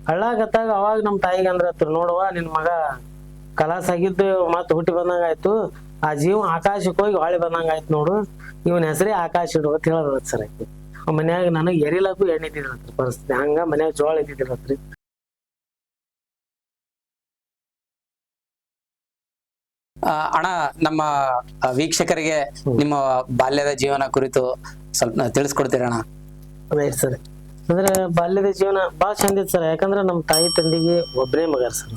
ಹಳ್ಳಾಗತ್ತಾಗ ಅವಾಗ ನಮ್ ತಾಯಿಗೆ ಅಂದ್ರ ನೋಡುವ ನಿನ್ ಮಗ ಕಲಾಸ ಆಗಿದ್ದು ಮತ್ ಹುಟ್ಟಿ ಬಂದಂಗ ಆಯ್ತು, ಆ ಜೀವ ಆಕಾಶಕ್ಕೆ ಹೋಗಿ ಹೊಳಿ ಬಂದಂಗ ಆಯ್ತು ನೋಡು, ಇವನ್ ಹೆಸರೇ ಆಕಾಶ ಇಡು ಅಂತ ಹೇಳದ್ ಸರ್ ಆಕಿ. ಮನ್ಯಾಗ ನನಗ್ ಎರಿಲಕ್ಕೂ ಎಣ್ಣೆ ಇದ್ದಿದ್ರತ್ರಿ ಪರಿಸ್ಥಿತಿ, ಹಂಗ ಮನ್ಯಾಗ ಜೋಳ ಇದ್ದಿದ್ರತ್ರಿ. ಅಣ್ಣ, ನಮ್ಮ ವೀಕ್ಷಕರಿಗೆ ನಿಮ್ಮ ಬಾಲ್ಯದ ಜೀವನ ಕುರಿತು ಸ್ವಲ್ಪ ತಿಳಿಸ್ಕೊಡ್ತೀರಣ್ಣ? Right sir. ಅಂದ್ರೆ ಬಾಲ್ಯದ ಜೀವನ ಬಾಳ ಚಂದ ಇತ್ತು ಸರ್. ಯಾಕಂದ್ರೆ ನಮ್ ತಾಯಿ ತಂದೆಗೆ ಒಬ್ಬನೇ ಮಗ ಸರ್,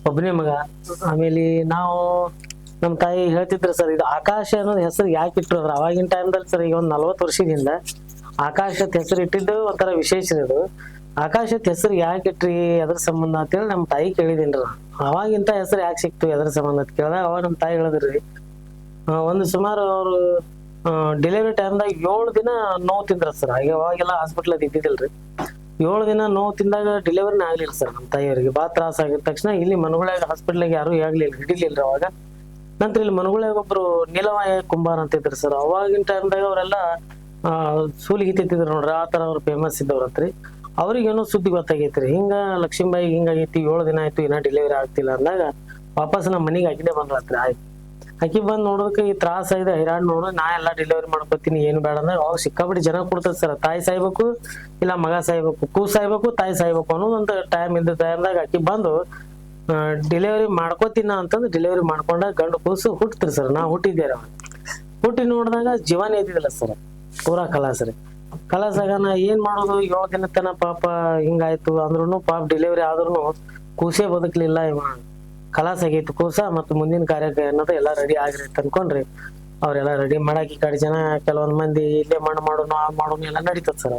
ಒಬ್ಬನೇ ಮಗ. ಆಮೇಲೆ ನಾವು ನಮ್ ತಾಯಿ ಹೇಳ್ತಿದ್ರು ಸರ್, ಇದು ಆಕಾಶ ಅನ್ನೋದು ಹೆಸರು ಯಾಕೆ ಇಟ್ರು ಅಂದ್ರೆ ಅವಾಗಿನ ಟೈಮ್ದಲ್ಲಿ ಸರ್, ಈಗ ಒಂದ್ 40 ವರ್ಷದಿಂದ ಆಕಾಶದ ಹೆಸರು ಇಟ್ಟಿದ್ದು ಒಂಥರ ವಿಶೇಷ. ಇದು ಆಕಾಶದ ಹೆಸರು ಯಾಕೆ ಇಟ್ರಿ, ಎದ್ರ ಸಂಬಂಧ ಅಂತೇಳಿ ನಮ್ ತಾಯಿ ಕೇಳಿದೀನ್ರಿ. ಅವಾಗಿಂತ ಹೆಸರು ಯಾಕೆ ಸಿಕ್ತು, ಎದ್ರ ಸಂಬಂಧ ಅಂತ ಕೇಳಿದಾಗ ಅವಾಗ ನಮ್ ತಾಯಿ ಹೇಳಿದ್ರಿ, ಒಂದು ಸುಮಾರು ಅವ್ರು ಡೆಲಿವರಿ ಟೈಮ್ದಾಗ 7 ದಿನ ನೋವು ತಿಂದ್ರ ಸರ್. ಹಾಗೆ ಅವಾಗೆಲ್ಲ ಹಾಸ್ಪಿಟ್ಲ್ ಇದ್ದಿದ್ದಿಲ್ರಿ. 7 ದಿನ ನೋವು ತಿಂದಾಗ ಡೆಲಿವರಿನ ಆಗ್ಲಿಲ್ಲ ಸರ್. ನಮ್ಮ ತಾಯಿಯವರಿಗೆ ಬಾಳ ತ್ರಾಸ ಆಗಿದ ತಕ್ಷಣ ಇಲ್ಲಿ ಮನಗುಳ್ಯಾಗ ಹಾಸ್ಪಿಟ್ಲಾಗ ಯಾರು ಆಗ್ಲಿಲ್ಲ, ಹಿಡಿಲಿಲ್ರಿ ಅವಾಗ. ನಂತರ ಇಲ್ಲಿ ಮನಗುಳ್ಯಾಗ ಒಬ್ರು ನೀಲವಾಯ ಕುಂಬಾರ ಅಂತ ಇದ್ರು ಸರ್. ಅವಾಗಿನ ಟೈಮ್ದಾಗ ಅವರೆಲ್ಲ ಸೂಲಿಗೆ ತಿಂತಿದ್ರು ನೋಡ್ರಿ, ಆ ತರ ಅವ್ರು ಫೇಮಸ್ ಇದ್ದವ್ರತ್ರಿ. ಅವ್ರಿಗೇನೋ ಸುದ್ದಿ ಗೊತ್ತಾಗೈತ್ರಿ, ಹಿಂಗ ಲಕ್ಷ್ಮೀಬಾಯಿ ಹಿಂಗಾಗೈತಿ, 7 ದಿನ ಆಯ್ತು ಇನ್ನ ಡೆಲಿವರಿ ಆಗ್ತಿಲ್ಲ ಅಂದಾಗ ವಾಪಸ್ ನಮ್ಮ ಮನೆಗೆ ಆಕಿನೇ ಬಂದ್ರತ್ರಿ. ಆಯ್ತು, ಆಕಿ ಬಂದ್ ನೋಡೋದಕ್ಕೆ ಈ ತ್ರಾಸ ಇದೆ, ಹೈರಾಣ್ ನೋಡು, ನಾ ಎಲ್ಲಾ ಡೆಲಿವರಿ ಮಾಡ್ಕೊತೀನಿ, ಏನು ಬೇಡ ಅಂದಾಗ ಅವಾಗ ಸಿಕ್ಕಾಬಿಟ್ಟು ಜನ ಕೊಡ್ತದ ಸರ್. ತಾಯಿ ಸಾಯ್ಬೇಕು ಇಲ್ಲ ಮಗ ಸಾಯ್ಬೇಕು, ಕೂಸ್ ಸಾಯ್ಬೇಕು ತಾಯಿ ಸಾಯ್ಬೇಕು ಅನ್ನೋದೊಂದು ಟೈಮ್ ಇದ್ದ ಟೈಮ್ದಾಗ ಆಕಿ ಬಂದು ಡೆಲಿವರಿ ಮಾಡ್ಕೋತೀನ ಅಂತಂದು ಡೆಲಿವರಿ ಮಾಡ್ಕೊಂಡಾಗ ಗಂಡು ಕೂಸು ಹುಟ್ಟಿದ್ರಿ ಸರ್. ನಾ ಹುಟ್ಟಿದ್ದೆ ಅವ ಹುಟ್ಟಿ ನೋಡಿದಾಗ ಜೀವನೇ ಇದ್ದಿದ್ದಿಲ್ಲ ಸರ್, ಪೂರಾ ಕಲಾಸರಿ. ಕಲಾಸಾಗ ನಾ ಏನ್ ಮಾಡೋದು, 7 ದಿನ ತನ ಪಾಪ ಹಿಂಗಾಯ್ತು ಅಂದ್ರೂ ಪಾಪ ಡೆಲಿವರಿ ಆದ್ರೂ ಕೂಸೇ ಬದುಕ್ಲಿಲ್ಲ. ಇವ ಕಲಾಸ ಆಗೈತಿ ಕೂಸ, ಮತ್ತು ಮುಂದಿನ ಕಾರ್ಯಕ್ಕೆ ಅನ್ನೋದು ಎಲ್ಲಾ ರೆಡಿ ಆಗಿರಿ ಅನ್ಕೊಂಡ್ರಿ. ಅವ್ರೆಲ್ಲಾ ರೆಡಿ ಮಾಡಾಕಿ ಈ ಕಡೆ ಜನ ಕೆಲವೊಂದ್ ಮಂದಿ ಇಲ್ಲೇ ಮಾಡೋನು ಆ ಮಾಡೋನು ಎಲ್ಲ ನಡೀತದ ಸರ್.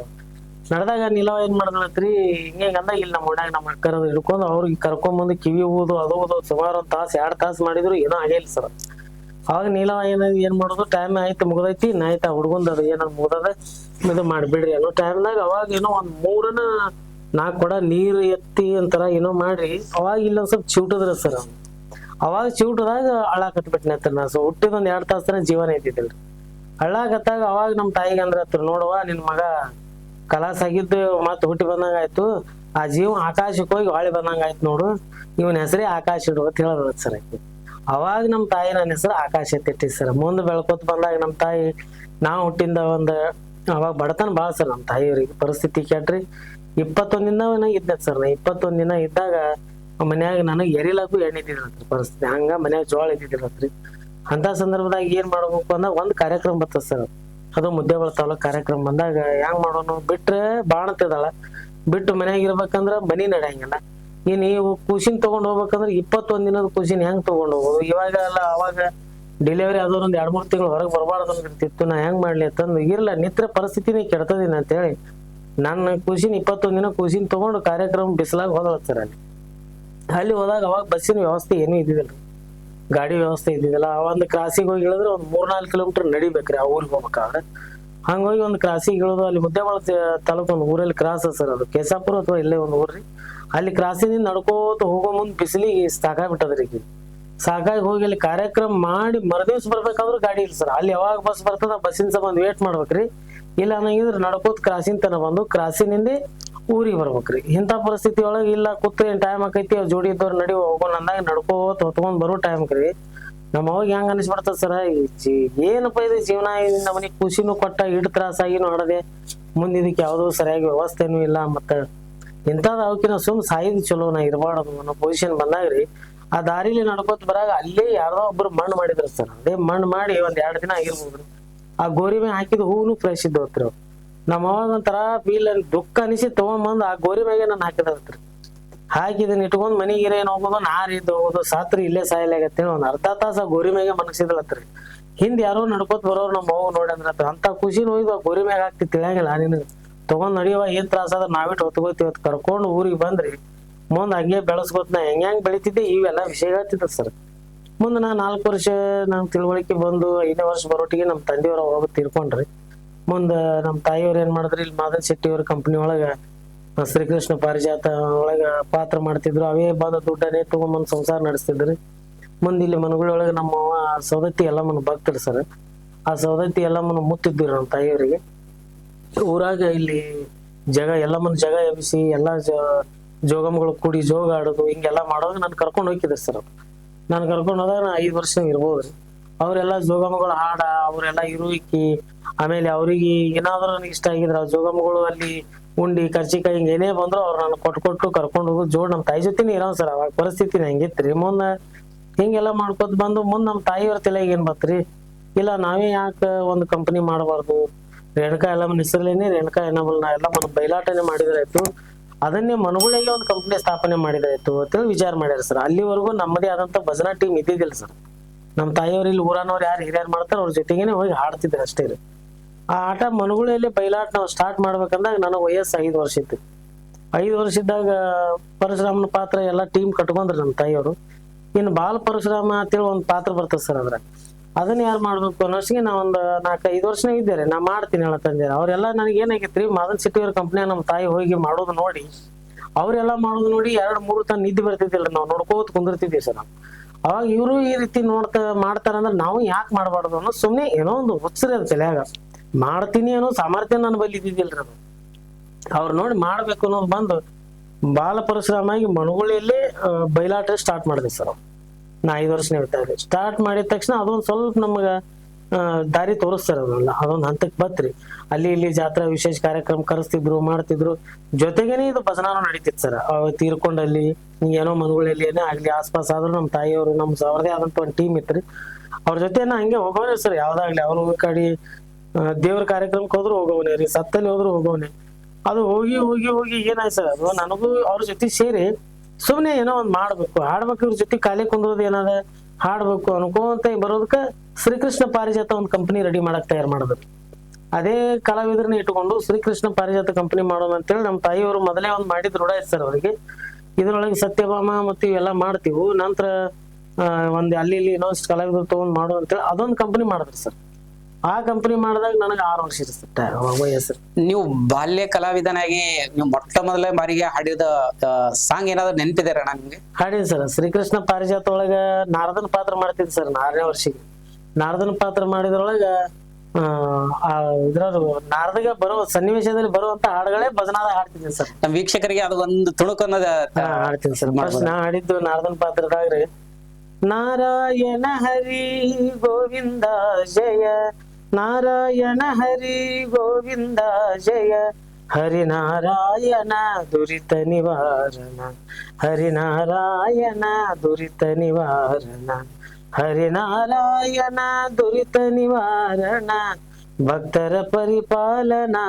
ನಡೆದಾಗ ನೀಲವ ಏನ್ ಮಾಡಿದ್ರಿ, ಹಿಂಗೆ ಅಂದಾಗ ಇಲ್ಲಿ ನಮ್ಮ ಓಣ್ಯಾಗ ನಮ್ಮ ಅಕ್ಕರ ಹಿಡ್ಕೊಂಡು ಅವ್ರಿಗೆ ಕರ್ಕೊಂಡ್ ಕಿವಿ ಊದು ಅದು ಊದು ಸುಮಾರು 1 ತಾಸು 2 ತಾಸು ಮಾಡಿದ್ರು ಏನೋ ಆಗಿಲ್ಲ ಸರ್. ಅವಾಗ ನೀಲವ ಏನ್ ಮಾಡೋದು, ಟೈಮ್ ಆಯ್ತು ಮುಗ್ದೈತಿ, ಆಯ್ತಾ ಹುಡ್ಗೊಂದ್ ಅದು ಏನೋ ಮುಗ್ದದ ಇದು ಮಾಡ್ಬಿಡ್ರಿ ಅನ್ನೋ ಟೈಮ್ನಾಗ ಅವಾಗ ಏನೋ ಒಂದ್ 3-4 ಕೊಡ ನೀರು ಎತ್ತಿ ಅಂತಾರ ಏನೋ ಮಾಡ್ರಿ. ಅವಾಗ ಇಲ್ಲೊಂದ್ ಸ್ವಲ್ಪ ಚಿವುಟದ್ರ ಸರ್. ಅವಾಗ ಚಿವುಟದಾಗ ಅಳಾಕತ್ಬಿಟ್ನೆ ಹತ್ರ ನಾ. ಸೊ ಹುಟ್ಟಿದೊಂದ್ 2 ತಾಸು ತನ ಜೀವನ ಐತಿದ್ರಿ. ಅಳ್ಳಾಗತ್ತಾಗ ಅವಾಗ ನಮ್ ತಾಯಿಗೆ ಅಂದ್ರ ನೋಡುವ ನಿನ್ ಮಗ ಕಲಾಸ ಆಗಿದ್ದು ಮತ್ ಹುಟ್ಟಿ ಬಂದಂಗ ಆಯ್ತು, ಆ ಜೀವ ಆಕಾಶಕ್ಕೆ ಹೋಗಿ ಹೊಳಿ ಬಂದಂಗ ಆಯ್ತು ನೋಡು, ಇವನ್ ಹೆಸರೇ ಆಕಾಶ ಇಡು ಅಂತ ಹೇಳದ್ ಸರ್ ಆಕಿ. ಅವಾಗ ನಮ್ ತಾಯಿ ನನ್ನ ಹೆಸರು ಆಕಾಶ ತಿಟ್ಟಿ ಸರ್. ಮುಂದೆ ಬೆಳ್ಕೊತ್ ಬಂದಾಗ ನಮ್ ತಾಯಿ ನಾವ್ ಹುಟ್ಟಿಂದ ಅವಾಗ ಬಡತನ ಬಾಳ ಸರ್ ನಮ್ ತಾಯಿಯವ್ರಿಗೆ, ಪರಿಸ್ಥಿತಿ ಕೆಟ್ರಿ. 21 ದಿನ ಇದ್ದ ಸರ್ ನಾ. 21 ದಿನ ಇದ್ದಾಗ ಮನ್ಯಾಗ ನನಗ್ ಎರಿಲಕ್ಕೂ ಎಣ್ಣೆ ಇದ್ದಿದ್ರತ್ರಿ ಪರಿಸ್ಥಿತಿ, ಹಂಗ ಮನ್ಯಾಗ ಜೋಳ ಇದ್ದಿದ್ರತ್ರಿ. ಅಂತ ಸಂದರ್ಭದಾಗ ಏನ್ ಮಾಡ್ಬೇಕು ಅಂದಾಗ ಒಂದ್ ಕಾರ್ಯಕ್ರಮ ಬರ್ತದ ಸರ್, ಅದು ಮುದ್ದೇಬಿಹಾಳ ತಾಲೂಕ್ ಕಾರ್ಯಕ್ರಮ ಬಂದಾಗ ಹೆಂಗ್ ಮಾಡೋನು, ಬಿಟ್ರೆ ಬಾಣತಿದಾಳ ಬಿಟ್ಟು ಮನ್ಯಾಗ ಇರ್ಬೇಕಂದ್ರ ಮನಿ ನಡೆಯಂಗಿಲ್ಲ. ನೀವು ಕೂಸಿನ ತಗೊಂಡ್ ಹೋಗ್ಬೇಕಂದ್ರ 21 ದಿನದ ಕೂಸಿನ ಹೆಂಗ್ ತಗೊಂಡ್ ಹೋಗೋದು, ಇವಾಗ ಅಲ್ಲ ಅವಾಗ ಡೆಲಿವರಿ ಆದವ್ರೊಂದ್ 2-3 ತಿಂಗಳು ಹೊರಗೆ ಬರಬಾರ್ದು ಇರ್ತಿತ್ತು. ನಾ ಹೆಂಗ್ ಮಾಡ್ಲಿ ಅಂತಂದು ಇರ್ಲ ನಿತ್ರ ಪರಿಸ್ಥಿತಿನೇ ಕೆಡ್ತದಿನ ಅಂತ ಹೇಳಿ ನನ್ನ ಕೂಸಿನ 21 ದಿನ ಕೂಸಿನ ತಗೊಂಡು ಕಾರ್ಯಕ್ರಮ ಬಿಸಿಲಾಗ ಹೋದಳ ಸರ್. ಅಲ್ಲಿ ಹೋದಾಗ ಅವಾಗ ಬಸ್ಸಿನ ವ್ಯವಸ್ಥೆ ಏನೂ ಇದ್ದಿದಿಲ್ಲ, ಗಾಡಿ ವ್ಯವಸ್ಥೆ ಇದ್ದಿದಿಲ್ಲ. ಒಂದು ಕ್ರಾಸಿಗೆ ಹೋಗಿ ಇಳಿದ್ರೆ ಒಂದ್ 3-4 ಕಿಲೋಮೀಟರ್ ನಡಿಬೇಕ್ರಿ ಆ ಊರಿಗೆ ಹೋಗ್ಬೇಕಾದ್ರೆ. ಹಂಗೋಗಿ ಒಂದು ಕ್ರಾಸಿಗೆ ಇಳಿದು ಅಲ್ಲಿ ಮುದ್ದೇಬಿಹಾಳ ತಾಲೂಕು ಒಂದು ಊರಲ್ಲಿ ಕ್ರಾಸ್ ಸರ್, ಅದು ಕೇಸಾಪುರ ಅಥವಾ ಇಲ್ಲೇ ಒಂದು ಊರ್ರಿ. ಅಲ್ಲಿ ಕ್ರಾಸಿನಿಂದ ನಡ್ಕೋತ ಹೋಗೋ ಮುಂದ್ ಬಿಸಿಲಿಗೆ ಸಾಕಾಗ್ಬಿಟ್ಟದ್ರಿ. ಸಾಕಾಗಿ ಹೋಗಿ ಅಲ್ಲಿ ಕಾರ್ಯಕ್ರಮ ಮಾಡಿ ಮರದಿವ್ಸ ಬರ್ಬೇಕಾದ್ರೂ ಗಾಡಿ ಇಲ್ಲ ಸರ್. ಅಲ್ಲಿ ಯಾವಾಗ ಬಸ್ ಬರ್ತದ ಬಸ್ಸಿನ ಸಂಬಂಧ ವೇಟ್ ಮಾಡ್ಬೇಕ್ರಿ. ಇಲ್ಲ ಅನ್ನಂಗಿದ್ರೆ ನಡ್ಕೋತ ಕ್ರಾಸಿನ ತನ ಬಂದು ಕ್ರಾಸಿನಿಂದ ಊರಿಗೆ ಬರ್ಬೇಕ್ರಿ. ಇಂಥ ಪರಿಸ್ಥಿತಿ ಒಳಗೆ ಇಲ್ಲ ಕೂತ್ ಏನ್ ಟೈಮ್ ಆಕೈತಿ, ಅವ್ರು ಜೋಡಿ ಇದ್ದವ್ರು ನಡಿ ಹೋಗೋಣ ಅಂದಾಗ ನಡ್ಕೋತ ಹೊತ್ಕೊಂಡ್ ಬರೋ ಟೈಮ್ಕ್ರಿ ನಮ್ಮ ಅವಾಗ ಹೆಂಗ ಅನಿಸ್ಬಿಡ್ತದ ಸರ್, ಏನಪ್ಪ ಇದು ಜೀವನ, ನಮ್ಮನಿಗೆ ಖುಷಿನೂ ಕೊಟ್ಟ ಇಡ್ ತ್ರಾಸಾಗಿನೂ ಆಡದೆ, ಮುಂದೆ ಇದಕ್ಕೆ ಯಾವ್ದೋ ಸರಿಯಾಗಿ ವ್ಯವಸ್ಥೆನೂ ಇಲ್ಲ. ಮತ್ತ ಇಂಥದ್ ಅವಕಿನ ಸುಮ್ ಸಾಯಿದ್ ಚಲೋ, ನಾ ಇರಬಾರ್ದು ಅನ್ನೋ ಪೊಸಿಷನ್ ಬಂದಾಗ್ರಿ ಆ ದಾರಿಲಿ ನಡ್ಕೋತ ಬರಾಗ ಅಲ್ಲೇ ಯಾರೋ ಒಬ್ರು ಮಣ್ಣು ಮಾಡಿದ್ರು ಸರ್. ಅದೇ ಮಣ್ಣು ಮಾಡಿ ಒಂದ್ 2 ದಿನ ಆಗಿರ್ಬೋದ್ರಿ. ಆ ಗೋರಿ ಮ್ಯಾಗ ಹಾಕಿದ ಹೂನು ಫ್ರೆಶ್ ಇದ್ದವತ್ರಿ ಅವ್ರು. ನಮ್ಮ ಅವಾಗ ಒಂಥರ ಫೀಲ್ ದುಃಖ ಅನಿಸಿ ತಗೊಂಬಂದ್ ಆ ಗೋರಿ ಮ್ಯಾಗೆ ನಾನು ಹಾಕಿದತ್ರಿ. ಹಾಕಿದನ್ ಇಟ್ಕೊಂಡ್ ಮನಿಗಿರ ಏನ್ ಹೋಗೋದು, ನಾರಿದ್ದು ಹೋಗೋದು, ಸಾತ್ರಿ ಇಲ್ಲೇ ಸಾಯಲಾಗತ್ತೇಳಿ ಒಂದ್ ಅರ್ಧ ತಾಸ ಆ ಗೋರಿ ಮ್ಯಾಗೆ ಮನಸಿದ್ಲತ್ರಿ. ಹಿಂದ್ ಯಾರೋ ನಡ್ಕೋತ ಬರೋರು ನಮ್ಮ ಅವ್ವ ನೋಡಂದ್ರ ಅಂತ ಖುಷಿನ ಹೋಯ್ದು ಆ ಗೋರಿ ಮ್ಯಾಗ ಹಾಕ್ತಿ ತಿಳಿಯಂಗಿಲ್ಲ. ನಿನಗೆ ತಗೊಂಡ್ ನಡಿಯವ ಏನ್ ತ್ರಾಸ ಅದ್ರ ನಾವಿಟ್ಟು ಹೊತ್ಕೋತೀವಿ ಅಂತ ಕರ್ಕೊಂಡು ಊರಿಗೆ ಬಂದ್ರಿ. ಮುಂದ್ ಹಂಗೆ ಬೆಳೆಸ್ಕೊತ್ ನಾ ಹೆಂಗ್ ಬೆಳಿತಿದ್ದೆ ಇವೆಲ್ಲಾ ವಿಷಯ ಹೇಳ್ತಿದ್ದ ಸರ್. ಮುಂದೆ ನಾ 4 ವರ್ಷ ನಂಗೆ ತಿಳುವಳಿಕೆ ಬಂದು 5ನೇ ವರ್ಷ ಬರೋಟಿಗೆ ನಮ್ಮ ತಂದೆಯವ್ರ ಹೋಗಿ ತೀರ್ಕೊಂಡ್ರಿ. ಮುಂದ ನಮ್ಮ ತಾಯಿಯವ್ರು ಏನ್ ಮಾಡಿದ್ರಿ, ಇಲ್ಲಿ ಮಾದನ್ ಶೆಟ್ಟಿ ಅವ್ರ ಕಂಪ್ನಿ ಒಳಗ ಶ್ರೀಕೃಷ್ಣ ಪಾರಿಜಾತ ಒಳಗ ಪಾತ್ರ ಮಾಡ್ತಿದ್ರು. ಅವೇ ಬಂದ ದುಡ್ಡನ್ನೇ ತಗೊಂಬಂದ್ ಸಂಸಾರ ನಡೆಸ್ತಿದ್ರಿ. ಮುಂದ್ ಇಲ್ಲಿ ಮನಗಳೊಳಗ ನಮ್ಮ ಸೌದತ್ತಿ ಎಲ್ಲಮ್ಮನ ಭಕ್ತರು ಸರ್. ಆ ಸೌದತ್ತಿ ಎಲ್ಲಮ್ಮನ ಮುತ್ತಿದ್ರು ನಮ್ಮ ತಾಯಿಯವರಿಗೆ. ಊರಾಗ ಇಲ್ಲಿ ಎಲ್ಲಮ್ಮನ ಜಗ ಎಬ್ಬಿಸಿ ಎಲ್ಲಾ ಜೋಗಮ್ಗಳು ಕೂಡಿ ಜೋಗ ಆಡೋದು ಹಿಂಗೆಲ್ಲ ಮಾಡೋದು ನಾನು ಕರ್ಕೊಂಡು ಹೋಗಿದ್ದೆ ಸರ್. ನಾನು ಕರ್ಕೊಂಡು ಹೋದಾಗ ನಾ 5 ವರ್ಷ ಇರ್ಬೋದ್ರಿ. ಅವರೆಲ್ಲ ಜೋಗಮ್ಮಗಳ ಹಾಡ ಅವರೆಲ್ಲ ಇರುವಿಕಿ, ಆಮೇಲೆ ಅವ್ರಿಗೆ ಏನಾದ್ರು ನನಗೆ ಇಷ್ಟ ಆಗಿದ್ರ ಜೋಗಮ್ಮಗಳು ಅಲ್ಲಿ ಉಂಡಿ ಕರ್ಚಿಕಾಯಿ ಹಿಂಗ ಏನೇ ಬಂದ್ರು ಅವ್ರು ನಾನು ಕೊಟ್ಟು ಕರ್ಕೊಂಡು ಹೋಗೋದು ಜೋಡ್ ನಮ್ಮ ತಾಯಿ ಜೊತೆನೇ ಇರೋ ಸರ್. ಅವಾಗ ಪರಿಸ್ಥಿತಿ ಹೆಂಗಿತ್ರಿ. ಮುಂದ ಹಿಂಗೆಲ್ಲ ಮಾಡ್ಕೊತ ಬಂದು ಮುಂದ್ ನಮ್ಮ ತಾಯಿಯವ್ರ ತಲೆಗೆ ಏನ್ ಬತ್ರಿ, ಇಲ್ಲ ನಾವೇ ಯಾಕೆ ಒಂದು ಕಂಪನಿ ಮಾಡಬಾರ್ದು, ರೇಣುಕಾ ಎಲ್ಲಮ್ಮನ ಹೆಸರಲ್ಲೇನೆ ರೇಣುಕಾ ಎನ್ನಬಲ್ ನಾ ಎಲ್ಲ ಬಯಲಾಟನೆ ಮಾಡಿದ್ರಾಯ್ತು, ಅದನ್ನೇ ಮನಗುಳಿಗೆ ಒಂದು ಕಂಪನಿ ಸ್ಥಾಪನೆ ಮಾಡಿದ್ರಾಯ್ತು ಅಂತೇಳಿ ವಿಚಾರ ಮಾಡ್ಯಾರ ಸರ್. ಅಲ್ಲಿವರೆಗೂ ನಮ್ಮದೇ ಆದಂತ ಭಜನಾ ಟೀಮ್ ಇದ್ದಿದ್ದಿಲ್ಲ ಸರ್. ನಮ್ಮ ತಾಯಿಯವ್ರು ಇಲ್ಲಿ ಊರನವ್ರು ಯಾರು ಹಿರಿಯರು ಮಾಡ್ತಾರ ಅವ್ರ ಜೊತೆಗೇನೆ ಹೋಗಿ ಹಾಡ್ತಿದ್ರು ಅಷ್ಟೇ ರೀ. ಆ ಆಟ ಮನಗುಳಿಯಲ್ಲಿ ಬಯಲಾಟ ನಾವು ಸ್ಟಾರ್ಟ್ ಮಾಡ್ಬೇಕಂದಾಗ ನನಗೆ ವಯಸ್ಸು 5 ವರ್ಷ ಇತ್ತು. 5 ವರ್ಷ ಇದ್ದಾಗ ಪರಶುರಾಮನ ಪಾತ್ರ ಎಲ್ಲ ಟೀಮ್ ಕಟ್ಕೊಂಡ್ರಿ ನಮ್ಮ ತಾಯಿಯವರು. ಇನ್ನು ಬಾಲ ಪರಶುರಾಮ ಅಂತೇಳಿ ಒಂದು ಪಾತ್ರ ಬರ್ತದೆ ಸರ್ ಅದ್ರಾಗ. ಅದನ್ನ ಯಾರು ಮಾಡ್ಬೇಕು ಅನ್ನೋಷ್ಟಿಗೆ ನಾ ಒಂದು 4-5 ವರ್ಷನೇ ಇದ್ದೇನೆ. ನಾ ಮಾಡ್ತೀನಿ ಹೇಳತ್ತಂದೆ. ಅವ್ರೆಲ್ಲ ನನಗೆ ಏನಾಗೈತ್ರಿ, ಮಾದನ್ ಸಿಟಿಯವ್ರ ಕಂಪ್ನಿಯ ನಮ್ಮ ತಾಯಿ ಹೋಗಿ ಮಾಡೋದು ನೋಡಿ, ಅವ್ರೆಲ್ಲ ಮಾಡೋದು ನೋಡಿ 2-3 ತನ ನಿದ್ದೆ ಬರ್ತಿದ್ದಿಲ್ಲ. ನಾವು ನೋಡ್ಕೋತ ಕುಂದಿರ್ತಿದ್ವಿ ಸರ್. ನಾವು ಅವಾಗ ಇವರು ಈ ರೀತಿ ಮಾಡ್ತಾರಂದ್ರೆ ನಾವು ಯಾಕೆ ಮಾಡಬಾರ್ದು ಅನ್ನೋ ಸುಮ್ಮನೆ ಏನೋ ಒಂದು ಹುಚ್ಚರಿ ಅದ ತಲೆಯಾಗ. ಮಾಡ್ತೀನಿ ಅನ್ನೋ ಸಾಮರ್ಥ್ಯ ನನ್ನ ಬಲ್ಲಿ ಇದ್ದಿದ್ದಿಲ್ರಿ. ಅದು ಅವ್ರು ನೋಡಿ ಮಾಡ್ಬೇಕು ಅನ್ನೋದು ಬಂದು ಬಾಲ ಪರಶುರಾಮ ಆಗಿ ಮನಗುಳಿಯಲ್ಲೇ ಬಯಲಾಟ ಸ್ಟಾರ್ಟ್ ಮಾಡಿದೆ ಸರ್. ನಾ 5 ವರ್ಷನೇ ಇರ್ತಾ ಇದ್ದೆ. ಸ್ಟಾರ್ಟ್ ಮಾಡಿದ ತಕ್ಷಣ ಅದೊಂದು ಸ್ವಲ್ಪ ನಮಗ ದಾರಿ ತೋರಿಸ್ತಾರ. ಅದೊಂದು ಹಂತಕ್ಕೆ ಬತ್ರಿ. ಅಲ್ಲಿ ಇಲ್ಲಿ ಜಾತ್ರಾ ವಿಶೇಷ ಕಾರ್ಯಕ್ರಮ ಕರೆಸ್ತಿದ್ರು, ಮಾಡ್ತಿದ್ರು. ಜೊತೆಗೇನೆ ಇದು ಭಜನಾನು ನಡೀತಿತ್ತು ಸರ್. ತೀರ್ಕೊಂಡಲ್ಲಿ ಏನೋ ಮನಗುಳಿಯಲ್ಲಿ ಏನೇ ಆಗ್ಲಿ ಆಸ್ಪಾಸ್ ಆದ್ರೂ ನಮ್ಮ ತಾಯಿಯವರು ನಮ್ಮ ಅವ್ರದೇ ಆದಂತ ಒಂದು ಟೀಮ್ ಇತ್ರಿ. ಅವ್ರ ಜೊತೆ ನಾ ಹಂಗೆ ಹೋಗೋನೆ ಸರ್. ಯಾವ್ದಾಗ್ಲಿ ಅವ್ರು ಕಡೆ ದೇವ್ರ ಕಾರ್ಯಕ್ರಮಕ್ಕೆ ಹೋದ್ರು ಹೋಗೋವನೇ ರೀ, ಸತ್ತಲ್ಲಿ ಹೋದ್ರು ಹೋಗೋವನೇ. ಅದು ಹೋಗಿ ಹೋಗಿ ಹೋಗಿ ಏನಾಯ್ತು ಸರ್, ಅದು ನನಗೂ ಅವ್ರ ಜೊತೆ ಸೇರಿ ಸುಮ್ನೆ ಏನೋ ಒಂದ್ ಮಾಡ್ಬೇಕು, ಹಾಡ್ಬೇಕು. ಇವ್ರ ಜೊತೆ ಖಾಲಿ ಕುಂದ್ರೋದು ಏನಾದ ಹಾಡ್ಬೇಕು ಅನ್ಕೋಂತ ಬರೋದಕ್ಕ ಶ್ರೀಕೃಷ್ಣ ಪಾರಿಜಾತ ಒಂದು ಕಂಪನಿ ರೆಡಿ ಮಾಡಕ್ ತಯಾರು ಮಾಡಿದ್ರು. ಅದೇ ಕಲಾವಿದ್ರನ್ನ ಇಟ್ಕೊಂಡು ಶ್ರೀಕೃಷ್ಣ ಪಾರಿಜಾತ ಕಂಪನಿ ಮಾಡೋಣ ಅಂತೇಳಿ ನಮ್ಮ ತಾಯಿಯವರು ಮೊದಲೇ ಒಂದು ಮಾಡಿದ್ ರೂಢ ಇತ್ತು ಸರ್ ಅವ್ರಿಗೆ. ಇದ್ರೊಳಗೆ ಸತ್ಯಭಾಮ ಮತ್ತು ಇವೆಲ್ಲ ಮಾಡ್ತೀವಿ, ನಂತರ ಒಂದ್ ಅಲ್ಲಿ ಇಲ್ಲಿ ಇನ್ನೊಂದು ಕಲಾವಿದ್ರು ತಗೊಂಡ್ ಮಾಡು ಅಂತೇಳಿ ಅದೊಂದು ಕಂಪನಿ ಮಾಡಿದ್ರಿ ಸರ್. ಆ ಕಂಪನಿ ಮಾಡಿದಾಗ ನನಗೆ 6 ವರ್ಷ ಇರುತ್ತೆ ವಯಸ್ಸು. ನೀವು ಬಾಲ್ಯ ಕಲಾವಿದನಾಗಿ ನೀವು ಮೊಟ್ಟ ಮೊದಲ ಬಾರಿಗೆ ಹಾಡಿದ ಸಾಂಗ್ ಏನಾದ್ರು ನೆನಪಿದಾರ ನಿಮ್ಗೆ? ಹಾಡಿನಿ ಸರ್. ಶ್ರೀಕೃಷ್ಣ ಪಾರಿಜಾತ ಒಳಗ ನಾರದನ ಪಾತ್ರ ಮಾಡ್ತಿದ್ದೆ ಸರ್. 4ನೇ ವರ್ಷಕ್ಕೆ ನಾರದನ ಪಾತ್ರ ಮಾಡಿದ್ರೊಳಗ ಇದ್ರ ನಾರದಗ ಬರೋ ಸನ್ನಿವೇಶದಲ್ಲಿ ಬರುವಂತ ಹಾಡುಗಳೇ ಭಜನಾದ ಹಾಡ್ತಿದ್ದೆ ಸರ್. ನಮ್ಮ ವೀಕ್ಷಕರಿಗೆ ಅದು ಒಂದು ತುಣುಕು ಅನ್ನೋದ ಹಾಡ್ತೀನಿ ಸರ್. ನಾ ಹಾಡಿದ್ದು ನಾರದನ ಪಾತ್ರದಾಗ್ರಿ, ನಾರಾಯಣ ಹರಿ ಗೋವಿಂದ ಜಯ, ನಾರಾಯಣ ಹರಿ ಗೋವಿಂದ ಜಯ, ಹರಿನಾರಾಯಣ ದುರಿತ ನಿವಾರಣ, ಹರಿನಾರಾಯಣ ದುರಿತ ನಿವಾರಣ, ಹರಿನಾರಾಯಣ ದುರಿತ ನಿವಾರಣ, ಭಕ್ತರ ಪರಿಪಾಲನಾ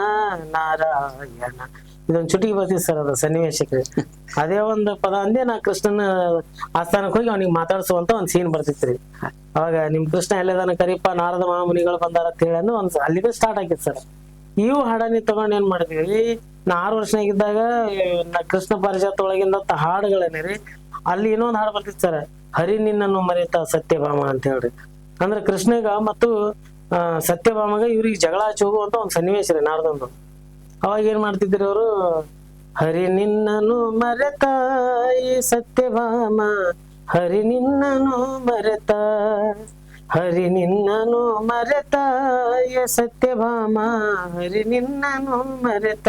ನಾರಾಯಣ. ಇದೊಂದು ಚುಟಿಗೆ ಬರ್ತೀವಿ ಸರ್. ಅದು ಸನ್ನಿವೇಶಕ್ಕೆ ಅದೇ ಒಂದು ಪದ ಅಂದೇ ನಾ ಕೃಷ್ಣನ ಆಸ್ಥಾನಕ್ಕೆ ಹೋಗಿ ಅವ್ನಿಗೆ ಮಾತಾಡ್ಸುವಂತ ಒಂದ್ ಸೀನ್ ಬರ್ತಿತ್ರಿ. ಅವಾಗ ನಿಮ್ ಕೃಷ್ಣ ಎಲ್ಲದಾನ ಕರಿಪ ನಾರದ ಮಹಾಮುನಿಗಳು ಬಂದಾರ ಅಂತ ಹೇಳಿ ಅಂದ್ರೆ ಒಂದ್ ಅಲ್ಲಿಗೆ ಸ್ಟಾರ್ಟ್ ಆಗಿತ್ತು ಸರ್. ಇವು ಹಾಡನಿ ತಗೊಂಡ್ ಏನ್ ಮಾಡಿದ್ವಿ, ನಾ 6 ವರ್ಷನಾಗಿದ್ದಾಗ ಕೃಷ್ಣ ಪಾರಿಜಾತ ಒಳಗಿಂದ ಹಾಡುಗಳೇನೆ ರೀ. ಅಲ್ಲಿ ಇನ್ನೊಂದು ಹಾಡು ಬರ್ತಿತ್ತು ಸರ್, ಹರಿ ನಿನ್ನನ್ನು ಮರೆತ ಸತ್ಯಭಾಮ ಅಂತ ಹೇಳ್ರಿ. ಅಂದ್ರೆ ಕೃಷ್ಣಗ ಮತ್ತು ಸತ್ಯಭಾಮಗ ಇವ್ರಿಗೆ ಜಗಳ ಹಚ್ಚಿ ಹೋಗುವಂತ ಒಂದ್ ಸನ್ನಿವೇಶ ರೀ ನಾರದೊಂದು. ಅವಾಗ ಏನ್ ಮಾಡ್ತಿದ್ರಿ ಅವರು, ಹರಿ ನಿನ್ನನು ಮರೆತಾಯಿ ಸತ್ಯಭಾಮ, ಹರಿ ನಿನ್ನನು ಮರೆತ, ಹರಿ ನಿನ್ನನು ಮರೆತಾಯ ಸತ್ಯಭಾಮ, ಹರಿ ನಿನ್ನನು ಮರೆತ,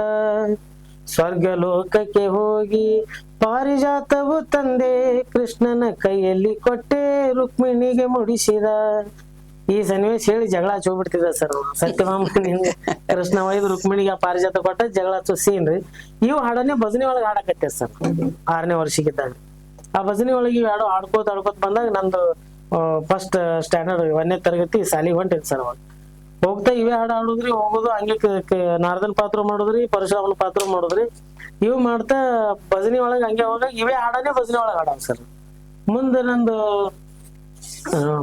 ಸ್ವರ್ಗಲೋಕಕ್ಕೆ ಹೋಗಿ ಪಾರಿಜಾತವು ತಂದೆ, ಕೃಷ್ಣನ ಕೈಯಲ್ಲಿ ಕೊಟ್ಟೆ ರುಕ್ಮಿಣಿಗೆ ಮುಡಿಸಿದ. ಈ ಸನ್ನಿವೇಶ ಹೇಳಿ ಜಗಳ ಹಚ್ಚೋಗ್ಬಿಡ್ತಿದ ಸರ್. ಸತ್ಯಭಾಮ ಕೃಷ್ಣ ಒಯ್ದು ರುಕ್ಮಿಣಿಗೆ ಪಾರಿಜಾತ ಕೊಟ್ಟ ಜಗಳ ಹಚ್ಚೋ ಸೀನ್ ರೀ. ಇವು ಹಾಡನ್ನೇ ಭಜನೆ ಒಳಗೆ ಹಾಡಕತ್ತೆ ಸರ್. 6ನೇ ವರ್ಷಕ್ಕಿದ್ದಾಗ ಆ ಭಜನೆ ಒಳಗೆ ಇವು ಹಾಡು ಆಡ್ಕೋತ ಬಂದಾಗ ನಂದು ಫಸ್ಟ್ ಸ್ಟ್ಯಾಂಡರ್ಡ್ 1ನೇ ತರಗತಿ ಸಾಲಿಗೆ ಹೊಂಟಿದ್ ಸರ್. ಅವಾಗ ಹೋಗ್ತಾ ಇವೇ ಹಾಡು ಹಾಡುದ್ರಿ, ಹೋಗೋದು ಹಂಗೆ ನಾರದನ್ ಪಾತ್ರ ಮಾಡುದ್ರಿ, ಪರಶುರಾಮನ ಪಾತ್ರ ಮಾಡುದ್ರಿ. ಇವು ಮಾಡ್ತಾ ಭಜನೆ ಒಳಗೆ ಹಂಗೆ ಹೋದಾಗ ಇವೇ ಹಾಡನ್ನೇ ಭಜನೆ ಒಳಗೆ ಹಾಡವ್ ಸರ್. ಮುಂದೆ ನಂದು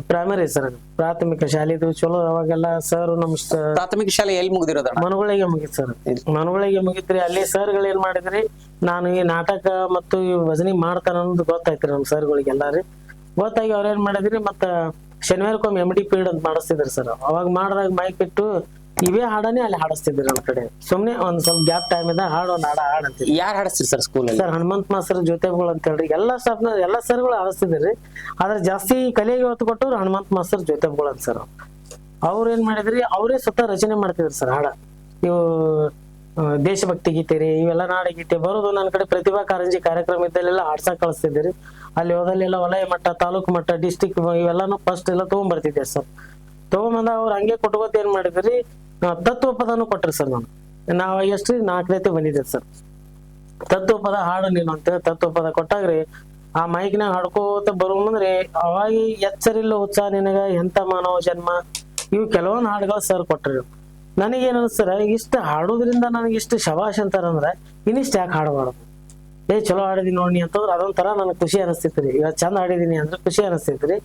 ಪ್ರೈಮರಿ ಸರ್, ಪ್ರಾಥಮಿಕ ಶಾಲೆದು ಚಲೋ. ಅವಾಗೆಲ್ಲ ಸರ್ ನಮ್ ಪ್ರಾಥಮಿಕ ಶಾಲೆ ಎಲ್ಲಿ ಮುಗಿದಿರೋದ? ಮನಗುಳಿಗೆ ಮುಗಿತ್ ಸರ್. ಮನಗುಳಿಗೆ ಮುಗಿತ್ರಿ. ಅಲ್ಲಿ ಸರ್ಗಳು ಏನ್ ಮಾಡಿದ್ರಿ, ನಾನು ಈ ನಾಟಕ ಮತ್ತು ಈ ಭಜನೆ ಮಾಡ್ತಾನ ಅನ್ನೋದು ಗೊತ್ತಾಯ್ತ್ರಿ ನಮ್ ಸರ್ಗಳಿಗೆಲ್ಲ ರೀ. ಗೊತ್ತಾಗಿ ಅವ್ರ ಏನ್ ಮಾಡಿದ್ರಿ, ಮತ್ತ ಶನಿವಾರಕ್ಕೊಮ್ಮೆ MD ಪೀರಿಯಡ್ ಅಂತ ಮಾಡಿಸ್ತಿದ್ರಿ ಸರ್. ಅವಾಗ ಮಾಡಿದಾಗ ಮೈಕ್ ಇಟ್ಟು ಇವೇ ಹಾಡನೇ ಅಲ್ಲಿ ಹಾಡಿಸ್ತಿದ್ರಿ ನಮ್ಮ ಕಡೆ. ಸುಮ್ನೆ ಒಂದ್ ಸ್ವಲ್ಪ ಗ್ಯಾಪ್ ಟೈಮ್ ಇದ್ದ ಹಾಡು ಒಂದ್ ಹಾಡಂತೀವಿ. ಯಾರು ಹಾಡಿಸ್ತೀರಿ sir school? Sir Hanumantha master ಜೊತೆಗಳು ಅಂತ ಹೇಳ್ರಿ. ಎಲ್ಲಾ ಸ್ಟಾಫ್ನ ಎಲ್ಲಾ ಸರ್ಗಳು ಹಾಡಿಸ್ತಿದ್ರಿ. ಆದ್ರೆ ಜಾಸ್ತಿ ಕಲೆಗೆ ಒತ್ತು ಕೊಟ್ಟವ್ರು ಹನುಮಂತ ಮಾಸ್ತರ್ ಜೊತೆಗಳು ಅಂತ ಸರ್. ಅವ್ರ ಏನ್ ಮಾಡಿದ್ರಿ, ಅವರೇ ಸ್ವತಃ ರಚನೆ ಮಾಡ್ತಿದ್ರಿ ಸರ್ ಹಾಡ. ಇವು ದೇಶಭಕ್ತಿ ಗೀತೆ ರೀ ಇವೆಲ್ಲ ನಾಡಗೀತೆ ಬರೋದು ನನ್ನ ಕಡೆ ಪ್ರತಿಭಾ ಕಾರಂಜಿ ಕಾರ್ಯಕ್ರಮ ಇದ್ದಲ್ಲೆಲ್ಲ ಹಾಡ್ಸಕ್ ಕಳಿಸ್ತಿದ್ದೆ ಅಲ್ಲಿ ಹೋದಲ್ಲೆಲ್ಲ ವಲಯ ಮಟ್ಟ ತಾಲೂಕು ಮಟ್ಟ ಡಿಸ್ಟಿಕ್ ಇವೆಲ್ಲಾನು ಫಸ್ಟ್ ಎಲ್ಲ ತಗೊಂಡ್ಬರ್ತಿದ್ದೆ ಸರ್. ತಗೊಂಬಂದ ಅವ್ರು ಹಂಗೆ ಕೊಟ್ಕೋತ ಏನ್ ಮಾಡಿದ್ರಿ ತತ್ವ ಪದನು ಕೊಟ್ರಿ ಸರ್. ನಾವು ಎಷ್ಟ್ರಿ 4ನೇ ಬಂದಿದ್ದೆ ಸರ್. ತತ್ವ ಪದ ಹಾಡು ನೀನು ಅಂತೇಳಿ ತತ್ವ ಪದ ಕೊಟ್ಟಾಗ್ರಿ ಆ ಮೈಕ್ನಾಗ ಹಾಡ್ಕೋತ ಬರುವಂದ್ರೆ ಅವಾಗ ಎಚ್ಚರಿಲ್ಲ ಉತ್ಸಾಹ ನಿನಗ ಎಂತ ಮಾನವ ಜನ್ಮ ಇವು ಕೆಲವೊಂದು ಹಾಡುಗಳು ಸರ್ ಕೊಟ್ರಿ. ನನಗೇನ್ ಅನ್ಸ್ತಾರ ಇಷ್ಟ ಹಾಡೋದ್ರಿಂದ ನನಗೆ ಇಷ್ಟು ಶಬಾಷ್ ಅಂತಾರಂದ್ರ ಇನ್ನಿಷ್ಟ ಯಾಕೆ ಹಾಡಬಾರ್ದು, ಚಲೋ ಹಾಡಿದೀನಿ ನೋಡಿ ಅಂತಂದ್ರೆ ಅದೊಂಥರ ನನಗೆ ಖುಷಿ ಅನಿಸ್ತೈತ್ರಿ. ಇವತ್ತು ಚಂದ ಹಾಡಿದೀನಿ ಅಂದ್ರೆ ಖುಷಿ ಅನಿಸ್ತೈತ್ರಿ.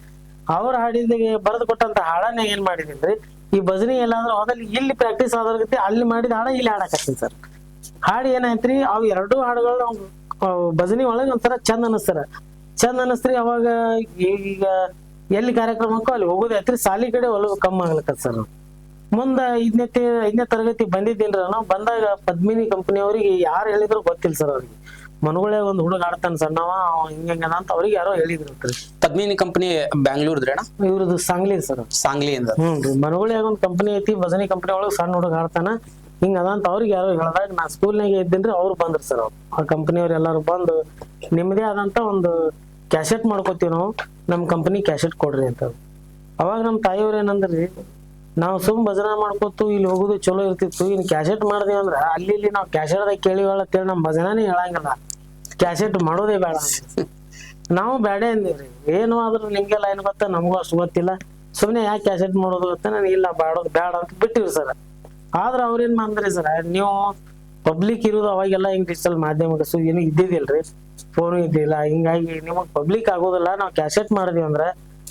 ಅವ್ರು ಹಾಡಿದ ಬರೆದು ಕೊಟ್ಟಂತ ಹಾಡನ್ನ ಏನ್ ಮಾಡಿದೀನ್ರಿ ಈ ಭಜನಿ ಎಲ್ಲಾದ್ರೂ ಹೋದಲ್ಲಿ ಇಲ್ಲಿ ಪ್ರಾಕ್ಟೀಸ್ ಆದರ್ಗತಿ ಅಲ್ಲಿ ಮಾಡಿದ ಹಾಡ ಇಲ್ಲಿ ಹಾಡಕತ್ತೀನಿ ಸರ್. ಹಾಡು ಏನಾಯ್ತ್ರಿ ಅವು 2 ಹಾಡುಗಳು ನಾವು ಭಜನಿ ಒಳಗೆ ಒಂಥರ ಚಂದ ಅನಿಸ್ತಾರ. ಚಂದ ಅನಿಸ್ತ್ರಿ. ಅವಾಗ ಈಗ ಎಲ್ಲಿ ಕಾರ್ಯಕ್ರಮಕ್ಕೂ ಅಲ್ಲಿ ಹೋಗೋದೈತ್ರಿ. ಸಾಲಿ ಕಡೆ ಒಲವು ಕಮ್ಮಿ ಆಗ್ಲಕತ್ ಸರ್. ಮುಂದ 5ನೇ ತರಗತಿ ಬಂದಿದ್ದೀನ್ರ ನಾವು. ಬಂದಾಗ ಪದ್ಮಿನಿ ಕಂಪನಿಯವ್ರಿಗೆ ಯಾರು ಹೇಳಿದ್ರು ಗೊತ್ತಿಲ್ಲ ಸರ್. ಅವ್ರಿಗೆ ಮನಗೊಳ್ಳೆ ಒಂದು ಹುಡುಗ ಆಡ್ತಾನ ಸರ್ ನಾವ ಹಿಂಗದ ಅಂತ ಅವ್ರಿಗೆ ಯಾರೋ ಹೇಳಿದ್ರು. ಪದ್ಮಿನಿ ಕಂಪನಿ ಬ್ಯಾಂಗ್ಳೂರ್ದ್ರಿ ಅಣ್ಣ? ಇವ್ರದ್ದು ಸಾಂಗ್ಲಿ ಸರ್. ಸಾಂಗ್ಲಿಯಿಂದ. ಹ್ಞೂ ಮನಗೊಳ್ಳಿಯಾಗ ಒಂದು ಕಂಪನಿ ಐತಿ ಭಜನಿ ಕಂಪನಿ ಒಳಗೆ ಸಣ್ಣ ಹುಡುಗ ಆಡ್ತಾನ ಹಿಂಗದ ಅಂತ ಅವ್ರಿಗೆ ಯಾರೋ ಹೇಳ್ದಾಗ ನಾ ಸ್ಕೂಲ್ನಾಗ ಇದ್ದೀನ್ರಿ. ಅವ್ರು ಬಂದ್ರು ಸರ್. ಅವ್ರು ಆ ಕಂಪನಿಯವ್ರು ಎಲ್ಲಾರು ಬಂದು ನಿಮ್ಮದೇ ಆದಂತ ಒಂದು ಕ್ಯಾಸೆಟ್ ಮಾಡ್ಕೋತೀವಿ ನಾವು, ನಮ್ ಕಂಪನಿ ಕ್ಯಾಸೆಟ್ ಕೊಡ್ರಿ ಅಂತ. ಅವಾಗ ನಮ್ ತಾಯಿಯವ್ರ ಏನಂದ್ರಿ ನಾವು ಸುಮ್ ಭಜನಾ ಮಾಡ್ಕೋತು ಇಲ್ಲಿ ಹೋಗುದು ಚಲೋ ಇರ್ತಿತ್ತು, ಇನ್ ಕ್ಯಾಸೆಟ್ ಮಾಡ್ದೇವ ಅಂದ್ರ ಅಲ್ಲಿ ಇಲ್ಲಿ ನಾವು ಕ್ಯಾಸೆಟ್ದಾಗ ಕೇಳಿವಳ ಅಂತೇಳಿ ನಮ್ ಭಜನಾನೇ ಹೇಳಂಗಿಲ್ಲ, ಕ್ಯಾಸೆಟ್ ಮಾಡೋದೇ ಬೇಡ ನಾವು ಬೇಡ ಅಂದಿವ್ರಿ. ಏನು ಆದ್ರೂ ನಿಮ್ಗೆಲ್ಲ ಏನ್ ಗೊತ್ತ ನಮಗೂ ಅಷ್ಟು ಗೊತ್ತಿಲ್ಲ, ಸುಮ್ನೆ ಯಾಕೆ ಕ್ಯಾಸೆಟ್ ಮಾಡೋದು ಗೊತ್ತ ನಾನು ಇಲ್ಲ ಬಾಡೋದು ಬೇಡ ಅಂತ ಬಿಟ್ಟಿವ್ರಿ ಸರ್. ಆದ್ರ ಅವ್ರೇನ್ ಮಾಡ್ರಿ ಸರ್ ನೀವು ಪಬ್ಲಿಕ್ ಇರೋದು ಅವಾಗೆಲ್ಲ ಹಿಂಗ್ ಡಿಜಿಟಲ್ ಮಾಧ್ಯಮಕ್ಕೆ ಏನು ಇದ್ದಿದ್ದಿಲ್ರಿ, ಫೋನು ಇದ್ದಿಲ್ಲ. ಹಿಂಗಾಗಿ ನಿಮಗ್ ಪಬ್ಲಿಕ್ ಆಗೋದಿಲ್ಲ, ನಾವು ಕ್ಯಾಸೆಟ್ ಮಾಡಿದ್ವಿ ಅಂದ್ರ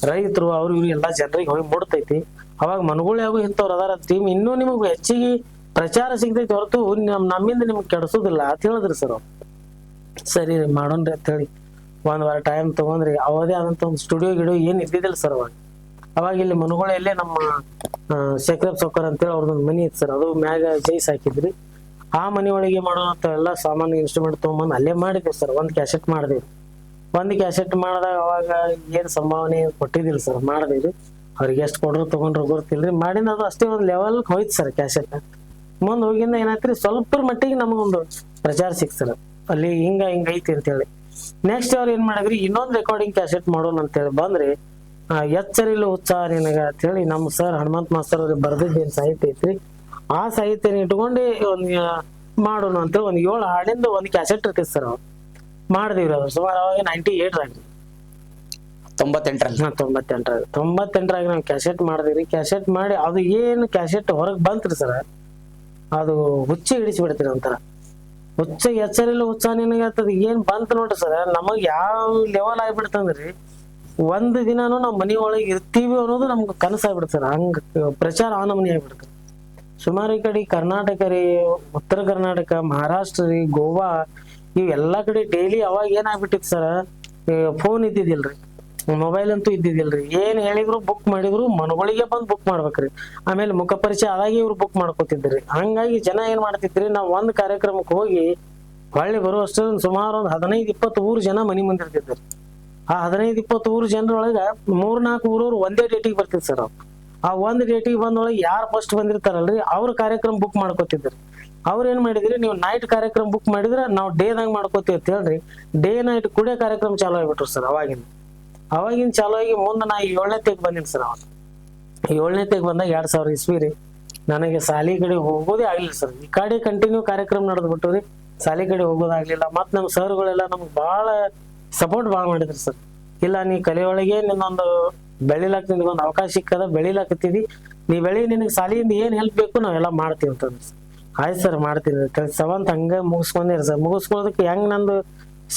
ರೈತರು ಅವ್ರು ಇವ್ರು ಎಲ್ಲಾ ಜನರಿಗೆ ಹೋಗಿ ಮುಡ್ತೈತಿ. ಅವಾಗ ಮನಗೊಳ್ಳಿ ಆಗೋ ಇಂಥವ್ರು ಅದಾರ ಟೀಮ್ ಇನ್ನೂ ನಿಮಗ್ ಹೆಚ್ಚಿಗೆ ಪ್ರಚಾರ ಸಿಗ್ತೈತಿ ಹೊರತು ನಮ್ಮಿಂದ ನಿಮ್ಗೆ ಕೆಡ್ಸೋದಿಲ್ಲ ಅಂತ ಹೇಳಿದ್ರಿ ಸರ್. ಸರಿ ಮಾಡೋಣ್ರಿ ಅಂತ ಹೇಳಿ 1 ವಾರ ಟೈಮ್ ತಗೊಂಡ್ರಿ. ಅವದೇ ಆದಂತ ಒಂದು ಸ್ಟುಡಿಯೋ ಗಿಡಿಯೋ ಏನ್ ಇದ್ದಿದ್ದಿಲ್ಲ ಸರ್ ಅವಾಗ ಇಲ್ಲಿ ಮನಗೊಳ್ಳಿಯಲ್ಲೇ ನಮ್ಮ ಶೇಖರಪ್ಪ ಸೌಕರ್ ಅಂತೇಳಿ ಅವ್ರದೊಂದು ಮನಿ ಇತ್ತು ಸರ್. ಅದು ಮ್ಯಾಗ ಜೈಸ್ ಹಾಕಿದ್ರಿ. ಆ ಮನಿ ಒಳಗೆ ಮಾಡೋಂತ ಎಲ್ಲ ಸಾಮಾನ್ಯ ಇನ್ಸ್ಟ್ರೂಮೆಂಟ್ ತಗೊಂಬಂದು ಅಲ್ಲೇ ಮಾಡಿದ್ವಿ ಸರ್. ಒಂದು ಕ್ಯಾಸೆಟ್ ಮಾಡಿದ್ವಿ. ಒಂದು ಕ್ಯಾಸೆಟ್ ಮಾಡಿದಾಗ ಅವಾಗ ಏನ್ ಸಂಭಾವನೆ ಕೊಟ್ಟಿದ್ದಿಲ್ಲ ಸರ್. ಮಾಡಿದ್ವಿ. ಅವ್ರಿಗೆ ಎಷ್ಟು ಕೊಡ್ರು ತಗೊಂಡ್ರು ಗೊತ್ತಿಲ್ರಿ. ಮಾಡಿದ ಅದು ಅಷ್ಟೇ ಒಂದು ಲೆವೆಲ್ ಹೋಯ್ತು ಸರ್ ಕ್ಯಾಸೆಟ್. ಮುಂದೆ ಹೋಗಿಂದ ಏನಾಯ್ತ್ರಿ ಸ್ವಲ್ಪ ಮಟ್ಟಿಗೆ ನಮಗೊಂದು ಪ್ರಚಾರ ಸಿಕ್ತದ ಅಲ್ಲಿ ಹಿಂಗ ಐತಿ ಅಂತೇಳಿ. ನೆಕ್ಸ್ಟ್ ಅವ್ರು ಏನ್ ಮಾಡಿದ್ರಿ ಇನ್ನೊಂದು ರೆಕಾರ್ಡಿಂಗ್ ಕ್ಯಾಸೆಟ್ ಮಾಡೋಣ ಅಂತೇಳಿ ಬಂದ್ರಿ. ಎಚ್ಚರಿಲ್ಲ ಉತ್ಸಾಹ ನಿನಗ ಅಂತ ಹೇಳಿ ನಮ್ಮ ಸರ್ ಹನುಮಂತ ಮಾಸ್ತರ್ ಅವ್ರಿಗೆ ಬರ್ದಿದ್ದೇನು ಸಾಹಿತ್ಯ ಐತ್ರಿ. ಆ ಸಾಹಿತ್ಯನ ಇಟ್ಕೊಂಡು ಒಂದ್ ಮಾಡೋಣ ಅಂತೇಳಿ ಒಂದು 7 ಹಾಡಿಂದ ಒಂದು ಕ್ಯಾಸೆಟ್ ಇರ್ತೈತಿ ಸರ್. ಅವ್ರು ಮಾಡಿದಿವ್ರಿ. ಅವ್ರು ಸುಮಾರು ಅವಾಗ 98 ರಾಗ್ರಿ 98ರಾಗ ನಾವು ಕ್ಯಾಸೆಟ್ ಮಾಡಿದಿವ್ರಿ. ಕ್ಯಾಸೆಟ್ ಮಾಡಿ ಅದು ಏನು ಕ್ಯಾಸೆಟ್ ಹೊರಗೆ ಬಂತ್ರಿ ಸರ್, ಅದು ಹುಚ್ಚೆ ಹಿಡಿಸಿಬಿಡ್ತೀರಿ ಒಂಥರ. ಹುಚ್ಚ ಎಚ್ಚರಿಲ್ಲ ಉತ್ಸಾಹ ನಿನಗೆ ಆಗ್ತದ ಏನ್ ಬಂತ ನೋಡ್ರಿ ಸರ್. ನಮಗ್ ಯಾವ ಲೆವೆಲ್ ಆಗ್ಬಿಡ್ತಂದ್ರಿ ಒಂದ್ ದಿನಾನು ನಾವ್ ಮನಿ ಒಳಗೆ ಇರ್ತೀವಿ ಅನ್ನೋದು ನಮ್ಗೆ ಕನಸಾಗ್ಬಿಡ್ತಾರ. ಹಂಗ ಪ್ರಚಾರ ಆ ನಮನಿ ಆಗ್ಬಿಡ್ತದೆ. ಸುಮಾರು ಈ ಕಡೆ ಕರ್ನಾಟಕ ರೀ, ಉತ್ತರ ಕರ್ನಾಟಕ, ಮಹಾರಾಷ್ಟ್ರ ರೀ, ಗೋವಾ ಇವೆಲ್ಲಾ ಕಡೆ ಡೈಲಿ ಅವಾಗ ಏನಾಗ್ಬಿಟ್ಟಿತ್ತು ಸರ್, ಫೋನ್ ಇದ್ದಿದ್ದಿಲ್ರಿ, ಮೊಬೈಲ್ ಅಂತೂ ಇದ್ದಿದ್ದಿಲ್ರಿ. ಏನ್ ಹೇಳಿದ್ರು ಬುಕ್ ಮಾಡಿದ್ರು ಮನಗಳಿಗೆ ಬಂದ್ ಬುಕ್ ಮಾಡ್ಬೇಕ್ರಿ. ಆಮೇಲೆ ಮುಖ ಪರಿಚಯ ಆದಾಗಿ ಇವ್ರು ಬುಕ್ ಮಾಡ್ಕೋತಿದ್ರಿ. ಹಂಗಾಗಿ ಜನ ಏನ್ ಮಾಡ್ತಿದ್ರಿ, ನಾವ್ ಒಂದ್ ಕಾರ್ಯಕ್ರಮಕ್ಕೆ ಹೋಗಿ ಹೊಳ್ಳಿ ಬರುವಷ್ಟು ಸುಮಾರು ಒಂದು 15-20 ಊರು ಜನ ಮನಿ ಮುಂದಿರ್ತಿದ್ರಿ. ಆ 15-20 ಊರು ಜನರೊಳಗ 3-4 ಊರವ್ರು ಒಂದೇ ಡೇಟಿಗೆ ಬರ್ತಿದ್ ಸರ್. ಆ ಒಂದ್ ಡೇಟಿಗೆ ಬಂದೊಳಗೆ ಯಾರು ಫಸ್ಟ್ ಬಂದಿರ್ತಾರಲ್ರಿ ಅವ್ರ ಕಾರ್ಯಕ್ರಮ ಬುಕ್ ಮಾಡ್ಕೋತಿದ್ರಿ. ಅವ್ರ ಏನ್ ಮಾಡಿದ್ರಿ, ನೀವು ನೈಟ್ ಕಾರ್ಯಕ್ರಮ ಬುಕ್ ಮಾಡಿದ್ರ ನಾವು ಡೇದಾಗ ಮಾಡ್ಕೋತೀವಿ ಅಂತ ಹೇಳ್ರಿ ಡೇ ನೈಟ್ ಕೂಡೇ ಕಾರ್ಯಕ್ರಮ ಚಾಲು ಆಗ್ಬಿಟ್ರು ಸರ್. ಅವಾಗಿನ ಚಾಲು ಆಗಿ ಮುಂದೆ ನಾ 7ನೇತೆಗೆ ಬಂದಿನಿ ಸರ್. ಅವಾಗ 7ನೇತೆಗೆ ಬಂದಾಗ 2000 ಇಸ್ವಿ ರೀ. ನನಗೆ ಸಾಲಿ ಕಡೆ ಹೋಗೋದೇ ಆಗ್ಲಿಲ್ಲ ಸರ್. ಈ ಕಡೆ ಕಂಟಿನ್ಯೂ ಕಾರ್ಯಕ್ರಮ ನಡೆದ್ ಬಿಟ್ಟು ರೀ ಸಾಲಿ ಕಡೆ ಹೋಗೋದಾಗ್ಲಿಲ್ಲ. ಮತ್ ನಮ್ ಸರ್ಗಳೆಲ್ಲ ನಮ್ಗೆ ಬಹಳ ಸಪೋರ್ಟ್ ಮಾಡಿದ್ರಿ ಸರ್. ಇಲ್ಲ ನೀ ಕಲೆಯೊಳಗೆ ನಿನ್ನೊಂದು ಬೆಳಿಲಾಕ್ ನಿನ್ಗೊಂದು ಅವಕಾಶ ಸಿಕ್ಕದ, ಬೆಳಿಲಾಕತ್ತಿದಿ, ನೀ ನಿನಗೆ ಸಾಲಿಯಿಂದ ಏನ್ ಹೆಲ್ಪ್ ಬೇಕು ನಾವೆಲ್ಲ ಮಾಡ್ತೀವಿ ಅಂತಂದ್ರಿ ಸರ್. ಆಯ್ತು ಸರ್ ಮಾಡ್ತೀನಿ 7th ಹಂಗ ಮುಗಿಸ್ಕೊಂಡಿರಿ ಸರ್. ಮುಗಿಸ್ಕೊಳ್ಳೋದಕ್ಕೆ ಹೆಂಗ್ ನಂದು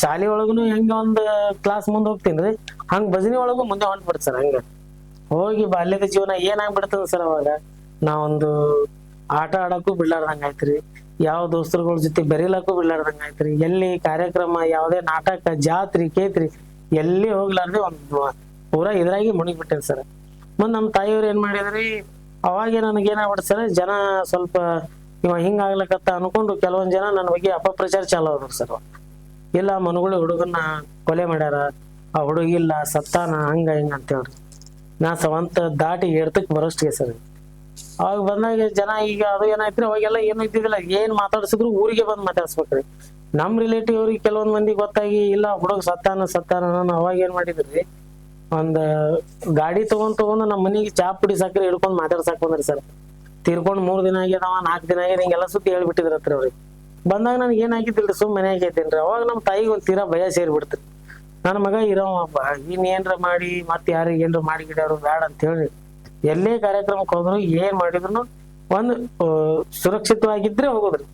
ಶಾಲೆ ಒಳಗುನು ಹೆಂಗ ಒಂದ್ ಕ್ಲಾಸ್ ಮುಂದೆ ಹೋಗ್ತೀನಿ ಹಂಗ ಭಜನಿ ಒಳಗು ಮುಂದೆ ಹೊಂಟ್ಬಿಡ್ತ ಸರ್. ಹಂಗ ಹೋಗಿ ಬಾಲ್ಯದ ಜೀವನ ಏನಾಗ್ಬಿಡ್ತದ ಸರ್. ಅವಾಗ ನಾವೊಂದು ಆಟ ಆಡಕ್ಕೂ ಬಿಡ್ಲಾರ್ದಂಗ ಆಯ್ತ್ರಿ, ಯಾವ ದೋಸ್ತರುಗಳ ಜೊತೆ ಬೆರೀಲಾಕು ಬಿಡ್ಲಾರ್ದಂಗ ಆಯ್ತ್ರಿ. ಎಲ್ಲಿ ಕಾರ್ಯಕ್ರಮ ಯಾವ್ದೇ ನಾಟಕ ಜಾತ್ರಿ ಕೇತ್ರಿ ಎಲ್ಲಿ ಹೋಗ್ಲಾರ್ದೆ ಒಂದ್ ಪೂರಾ ಇದ್ರಾಗಿ ಮುಣಿಗ್ಬಿಟ್ಟೇನ್ ಸರ್. ಮುಂದ್ ನಮ್ ತಾಯಿಯವ್ರು ಏನ್ ಮಾಡಿದ್ರಿ, ಅವಾಗೆ ನನಗೆ ಏನಾಗ್ಬಿಡ್ತ ಸರ್, ಜನ ಸ್ವಲ್ಪ ಇವ ಹಿಂಗ ಆಗ್ಲಕತ್ತ ಅನ್ಕೊಂಡು ಕೆಲವೊಂದ್ ಜನ ನನ್ನ ಬಗ್ಗೆ ಅಪಪ್ರಚಾರ ಚಾಲು ಆದ್ರು ಸರ್. ಇಲ್ಲ ಮನಗಳು ಹುಡುಗನ್ನ ಕೊಲೆ ಮಾಡ್ಯಾರ, ಆ ಹುಡುಗಿಲ್ಲ ಸತ್ತಾನ, ಹಂಗ ಹಿಂಗ ಅಂತ ಹೇಳ್ರಿ. ನಾ 7th ದಾಟಿ 8th ಬರೋಷ್ಟಿಗೆ ಸರ್ ಅವಾಗ ಬಂದಾಗ ಜನ ಈಗ ಅದು ಏನಾಯ್ತ್ರಿ ಅವಾಗೆಲ್ಲ ಏನು ಇದ್ದಿದ್ದಿಲ್ಲ, ಏನ್ ಮಾತಾಡ್ಸಿದ್ರು ಊರಿಗೆ ಬಂದ್ ಮಾತಾಡ್ಸ್ಬೇಕ್ರಿ. ನಮ್ ರಿಲೇಟಿವ್ ಅವ್ರಿಗೆ ಕೆಲವೊಂದ್ ಮಂದಿ ಗೊತ್ತಾಗಿ ಇಲ್ಲ ಹುಡುಗ ಸತ್ತಾನ ನಾನು ಅವಾಗ ಏನ್ ಮಾಡಿದ್ರಿ, ಒಂದ್ ಗಾಡಿ ತಗೊಂಡ್ ನಮ್ಮ ಮನಿಗೆ ಚಾ ಪುಡಿ ಸಕ್ಕರೆ ಹಿಡ್ಕೊಂಡ್ ಮಾತಾಡ್ಸಾಕ್ ಬಂದ್ರಿ ಸರ್. ತೀರ್ಕೊಂಡ್ 3 ದಿನ ಆಗ್ಯದವ 4 ದಿನ ಆಗ್ಯದ ಹಿಂಗೆಲ್ಲ ಸುದ್ದಿ ಹೇಳ್ಬಿಟ್ಟಿದ್ರತ್ರಿ ಅವ್ರಿಗೆ. ಬಂದಾಗ ನನ್ಗೆ ಏನಾಗಿದ್ದಿಲ್ರಿ, ಸುಮ್ ಮನ್ಯಾಗ ಇದ್ದೇನ್ರಿ. ಅವಾಗ ನಮ್ ತಾಯಿಗೆ ಒಂದ್ ತೀರಾ ಭಯ ಸೇರ್ಬಿಡ್ತ್ರಿ. ನನ್ನ ಮಗ ಇರೋವಪ್ಪ ಇನ್ ಏನ್ರ ಮಾಡಿ ಮತ್ತೆ ಯಾರಿಗೆ ಏನ್ರ ಮಾಡಿ ಗಿಡ್ಯಾರು ಬೇಡ ಅಂತ ಹೇಳಿ ಎಲ್ಲೇ ಕಾರ್ಯಕ್ರಮಕ್ಕೆ ಹೋದ್ರು ಏನ್ ಮಾಡಿದ್ರು ಒಂದು ಸುರಕ್ಷಿತವಾಗಿದ್ರೆ ಹೋಗೋದ್ರಿ.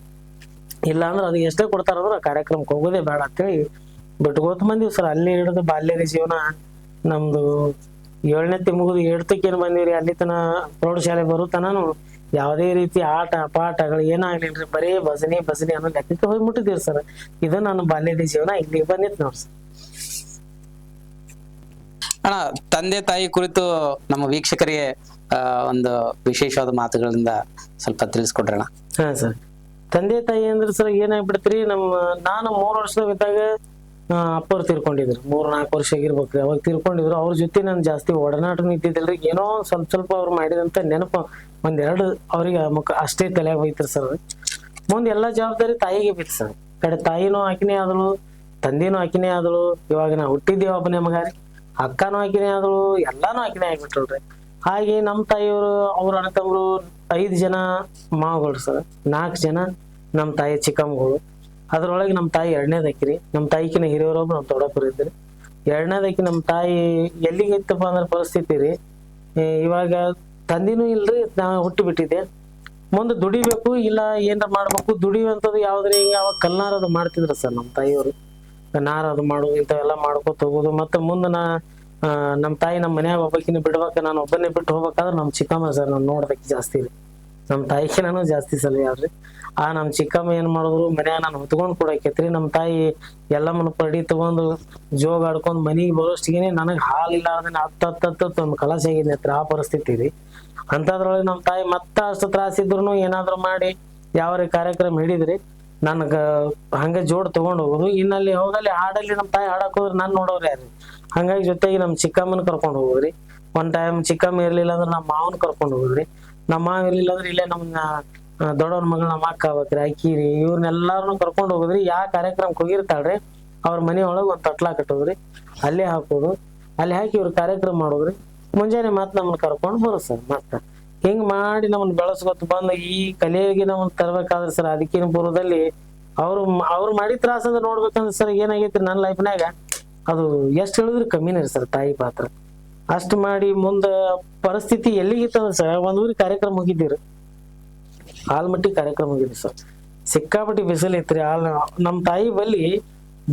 ಇಲ್ಲ ಅಂದ್ರೆ ಅದು ಎಷ್ಟೇ ಕೊಡ್ತಾರಂದ್ರ ಆ ಕಾರ್ಯಕ್ರಮಕ್ಕೆ ಹೋಗೋದೇ ಬೇಡ ಅಂತೇಳಿ ಬಿಟ್ಕೋತ ಬಂದಿವಿ ಸರ್. ಅಲ್ಲಿ ಹಿಡಿದು ಬಾಲ್ಯದ ಜೀವನ ನಮ್ದು 7ನೇ ಮುಗಿದು 8ಕ್ಕೇನು ಬಂದಿವ್ರಿ. ಅಲ್ಲಿ ತನ ಪ್ರೌಢಶಾಲೆ ಬರುತ್ತನೂ ಯಾವುದೇ ರೀತಿ ಆಟ ಪಾಠಗಳು ಏನಾಗ್ಲಿಲ್ರಿ, ಬರೀ ಭಜನೆ ಅನ್ನೋ ಲೆಕ್ಕಕ್ಕೆ ಹೋಗಿ ಮುಟ್ಟಿದ್ದೀವಿ ಸರ್. ಇದು ನನ್ನ ಬಾಲ್ಯದ ಜೀವನ ಇಲ್ಲಿಗೆ ಬಂದಿತ್ತು ನೋಡ್ರಿ ಸರ್. ಅಣ್ಣ, ತಂದೆ ತಾಯಿ ಕುರಿತು ನಮ್ಮ ವೀಕ್ಷಕರಿಗೆ ಒಂದು ವಿಶೇಷವಾದ ಮಾತುಗಳಿಂದ ಸ್ವಲ್ಪ ತಿಳಿಸ್ಕೊಡ್ರಣ. ಹಾ ಸರ್, ತಂದೆ ತಾಯಿ ಅಂದ್ರೆ ಸರ್ ಏನಾಗ್ಬಿಡ್ತ್ರಿ, ನಾನು 3 ವರ್ಷದಾಗಿದ್ದಾಗ ಅಪ್ಪವ್ರು ತೀರ್ಕೊಂಡಿದ್ರು. 3-4 ವರ್ಷ ಆಗಿರ್ಬೇಕ್ರಿ ಅವಾಗ ತೀರ್ಕೊಂಡಿದ್ರು. ಅವ್ರ ಜೊತೆ ನನ್ ಜಾಸ್ತಿ ಒಡನಾಟನು ಇದ್ದಿದ್ದಿಲ್ರಿ. ಏನೋ ಸ್ವಲ್ಪ ಅವ್ರು ಮಾಡಿದಂತ ನೆನಪು 1-2 ಅವ್ರಿಗೆ ಅಷ್ಟೇ ತಲೆಯಾಗ ಹೋಯ್ತ್ರಿ ಸರ್. ಮುಂದೆ ಎಲ್ಲಾ ಜವಾಬ್ದಾರಿ ತಾಯಿಗೆ ಬಿತ್ತು ಸರ್. ಕಡೆ ತಾಯಿನೂ ಆಕಿನೇ ಆದಳು, ತಂದೆನೂ ಆಕಿನೇ ಆದಳು. ಇವಾಗ ನಾ ಹುಟ್ಟಿದ್ದೇವ ಒಬ್ಬನೇ ಮಗ ರೀ, ಅಕ್ಕನೂ ಆಕಿನೇ ಆದಳು, ಎಲ್ಲಾನು ಆಕಿನೇ ಆಗ್ಬಿಟ್ರಲ್ರಿ. ಹಾಗೆ ನಮ್ಮ ತಾಯಿಯವರು ಅವ್ರ ಅಣ್ಣ ತಮ್ಮರು 5 ಜನ ಮಾವುಗಳು ಸರ್, 4 ಜನ ನಮ್ಮ ತಾಯಿ ಚಿಕ್ಕಮ್ಮಗಳು. ಅದ್ರೊಳಗೆ ನಮ್ಮ ತಾಯಿ 2ನೇದಕ್ಕಿರಿ. ನಮ್ಮ ತಾಯಿಕಿನ ಹಿರಿಯವರೊಬ್ರು ನಮ್ಮ ದೊಡ್ಡಪ್ಪರು ಇದ್ರಿ. 2ನೇದಕ್ಕಿ ನಮ್ಮ ತಾಯಿ ಎಲ್ಲಿಗೆ ಇತ್ತಪ್ಪ ಅಂದ್ರೆ ಪರಿಸ್ಥಿತಿ ರೀ, ಇವಾಗ ತಂದಿನೂ ಇಲ್ರಿ, ನಾ ಹುಟ್ಟು ಬಿಟ್ಟಿದ್ದೆ. ಮುಂದೆ ದುಡಿಬೇಕು ಇಲ್ಲ ಏನಾರ ಮಾಡ್ಬೇಕು, ದುಡಿಯುವಂಥದ್ದು ಯಾವ್ದ್ರಿ, ಹಿಂಗ ಅವಾಗ ಕಲ್ನಾರದು ಮಾಡ್ತಿದ್ರು ಸರ್ ನಮ್ಮ ತಾಯಿಯವರು. ನಾರದು ಮಾಡೋದು ಇಂಥವೆಲ್ಲ ಮಾಡ್ಕೊತ ಹೋಗೋದು. ಮತ್ತೆ ಮುಂದೆ ನಮ್ಮ ತಾಯಿ ನಮ್ಮ ಮನ್ಯಾಗ ಒಬ್ಬಕಿನ ಬಿಡ್ಬೇಕು, ನಾನು ಒಬ್ಬನೇ ಬಿಟ್ಟು ಹೋಗ್ಬೇಕಾದ್ರೆ ನಮ್ಮ ಚಿಕ್ಕಮ್ಮ ಸರ್ ನಾನು ನೋಡ್ದಕ್ಕೆ ಜಾಸ್ತಿ ರೀ. ನಮ್ಮ ತಾಯಿಗೆ ನಾನು ಜಾಸ್ತಿ ಸಲಹೆ ಯಾವ್ರಿ. ನಮ್ಮ ಚಿಕ್ಕಮ್ಮ ಏನ್ ಮಾಡಿದ್ರು, ಮನ್ಯಾಗ ನಾನು ಹೊತ್ಕೊಂಡ್ ಕೊಡಕೈತ್ರಿ. ನಮ್ಮ ತಾಯಿ ಎಲ್ಲಮ್ಮನ ಪಡಿ ತಗೊಂಡು ಜೋಗ ಆಡ್ಕೊಂಡ್ ಮನಿಗೆ ಬರೋಷ್ಟಿಗೆ ನನಗ್ ಹಾಲಿಲ್ಲಾರ್ದೇನೆ ಹತ್ತು ಒಂದು ಕಲಸ ಆಗಿದ್ನಿ ಹತ್ರ ಆ ಪರಿಸ್ಥಿತಿ ರೀ. ಅಂತದ್ರೊಳಗೆ ನಮ್ಮ ತಾಯಿ ಮತ್ತ ಅಷ್ಟು ತ್ರಾಸಿದ್ರು ಏನಾದ್ರು ಮಾಡಿ ಯಾವ ಕಾರ್ಯಕ್ರಮ ಹಿಡಿದ್ರಿ ನನ್ಗ ಹಂಗ ಜೋಡ್ ತಗೊಂಡ್ ಹೋಗೋದು. ಇನ್ನಲ್ಲಿ ಹೋಗಲ್ಲಿ ಹಾಡಲ್ಲಿ ನಮ್ಮ ತಾಯಿ ಹಾಡಕ್ ಹೋದ್ರೆ ನಾನ್ ನೋಡೋರು ಯಾರು. ಹಂಗಾಗಿ ಜೊತೆಗೆ ನಮ್ಮ ಚಿಕ್ಕಮ್ಮನ ಕರ್ಕೊಂಡ್ ಹೋಗೋದ್ರಿ. ಒಂದ್ ಟೈಮ್ ಚಿಕ್ಕಮ್ಮ ಇರ್ಲಿಲ್ಲ ಅಂದ್ರೆ ನಮ್ಮ ಮಾವನ್ ಕರ್ಕೊಂಡ್ ಹೋಗೋದ್ರಿ. ನಮ್ಮ ಮಾವ ಇರ್ಲಿಲ್ಲ ಅಂದ್ರೆ ಇಲ್ಲೇ ನಮ್ಮ ದೊಡ್ಡವ್ರ ಮಗಳ ನಮ್ಮ ಅಕ್ಕ ಆಗ್ಬೇಕ್ರಿ, ಅಕ್ಕಿರಿ, ಇವ್ರನ್ನೆಲ್ಲಾರನು ಕರ್ಕೊಂಡ್ ಹೋಗೋದ್ರಿ. ಯಾವ ಕಾರ್ಯಕ್ರಮಕ್ಕೆ ಹೋಗಿರ್ತಾಳ್ರಿ ಅವ್ರ ಮನೆ ಒಳಗ್ ಒಂದ್ ತಟ್ಲಾ ಕಟ್ಟೋದ್ರಿ, ಅಲ್ಲೇ ಹಾಕೋದು. ಅಲ್ಲಿ ಹಾಕಿ ಇವ್ರ ಕಾರ್ಯಕ್ರಮ ಮಾಡೋದ್ರಿ. ಮುಂಜಾನೆ ಮತ್ ನಮ್ಮನ್ನ ಕರ್ಕೊಂಡ್ ಬರೋ ಸರ್. ಮತ್ತ ಹಿಂಗ್ ಮಾಡಿ ನಮ್ಮನ್ನ ಬೆಳೆಸ್ಕೊತ ಬಂದು ಈ ಕಲೆಗೆ ನಮ್ಮನ್ನ ತರ್ಬೇಕಾದ್ರೆ ಸರ್, ಅದಕ್ಕಿನ ಪೂರ್ವದಲ್ಲಿ ಅವ್ರು ಮಾಡಿ ತ್ರಾಸ ಅಂದ್ರೆ ನೋಡ್ಬೇಕಂದ್ರೆ ಸರ್ ಏನಾಗೈತ್ರಿ ನನ್ನ ಲೈಫ್ನಾಗ, ಅದು ಎಷ್ಟ್ ಹೇಳಿದ್ರು ಕಮ್ಮಿನೇ ರೀ ಸರ್ ತಾಯಿ ಪಾತ್ರ. ಅಷ್ಟ್ ಮಾಡಿ ಮುಂದ ಪರಿಸ್ಥಿತಿ ಎಲ್ಲಿಗಿತ್ತಂದ್ರೆ ಸರ್, ಒಂದ್ ಊರಿಗೆ ಕಾರ್ಯಕ್ರಮ ಹೋಗಿದ್ದೀರಿ, ಆಲ್ಮಟ್ಟಿ ಕಾರ್ಯಕ್ರಮ ಹೋಗಿದ್ವಿ ಸರ್. ಸಿಕ್ಕಾಪಟ್ಟಿ ಬಿಸಿಲು ಐತ್ರಿ. ನಮ್ಮ ತಾಯಿ ಬಲ್ಲಿ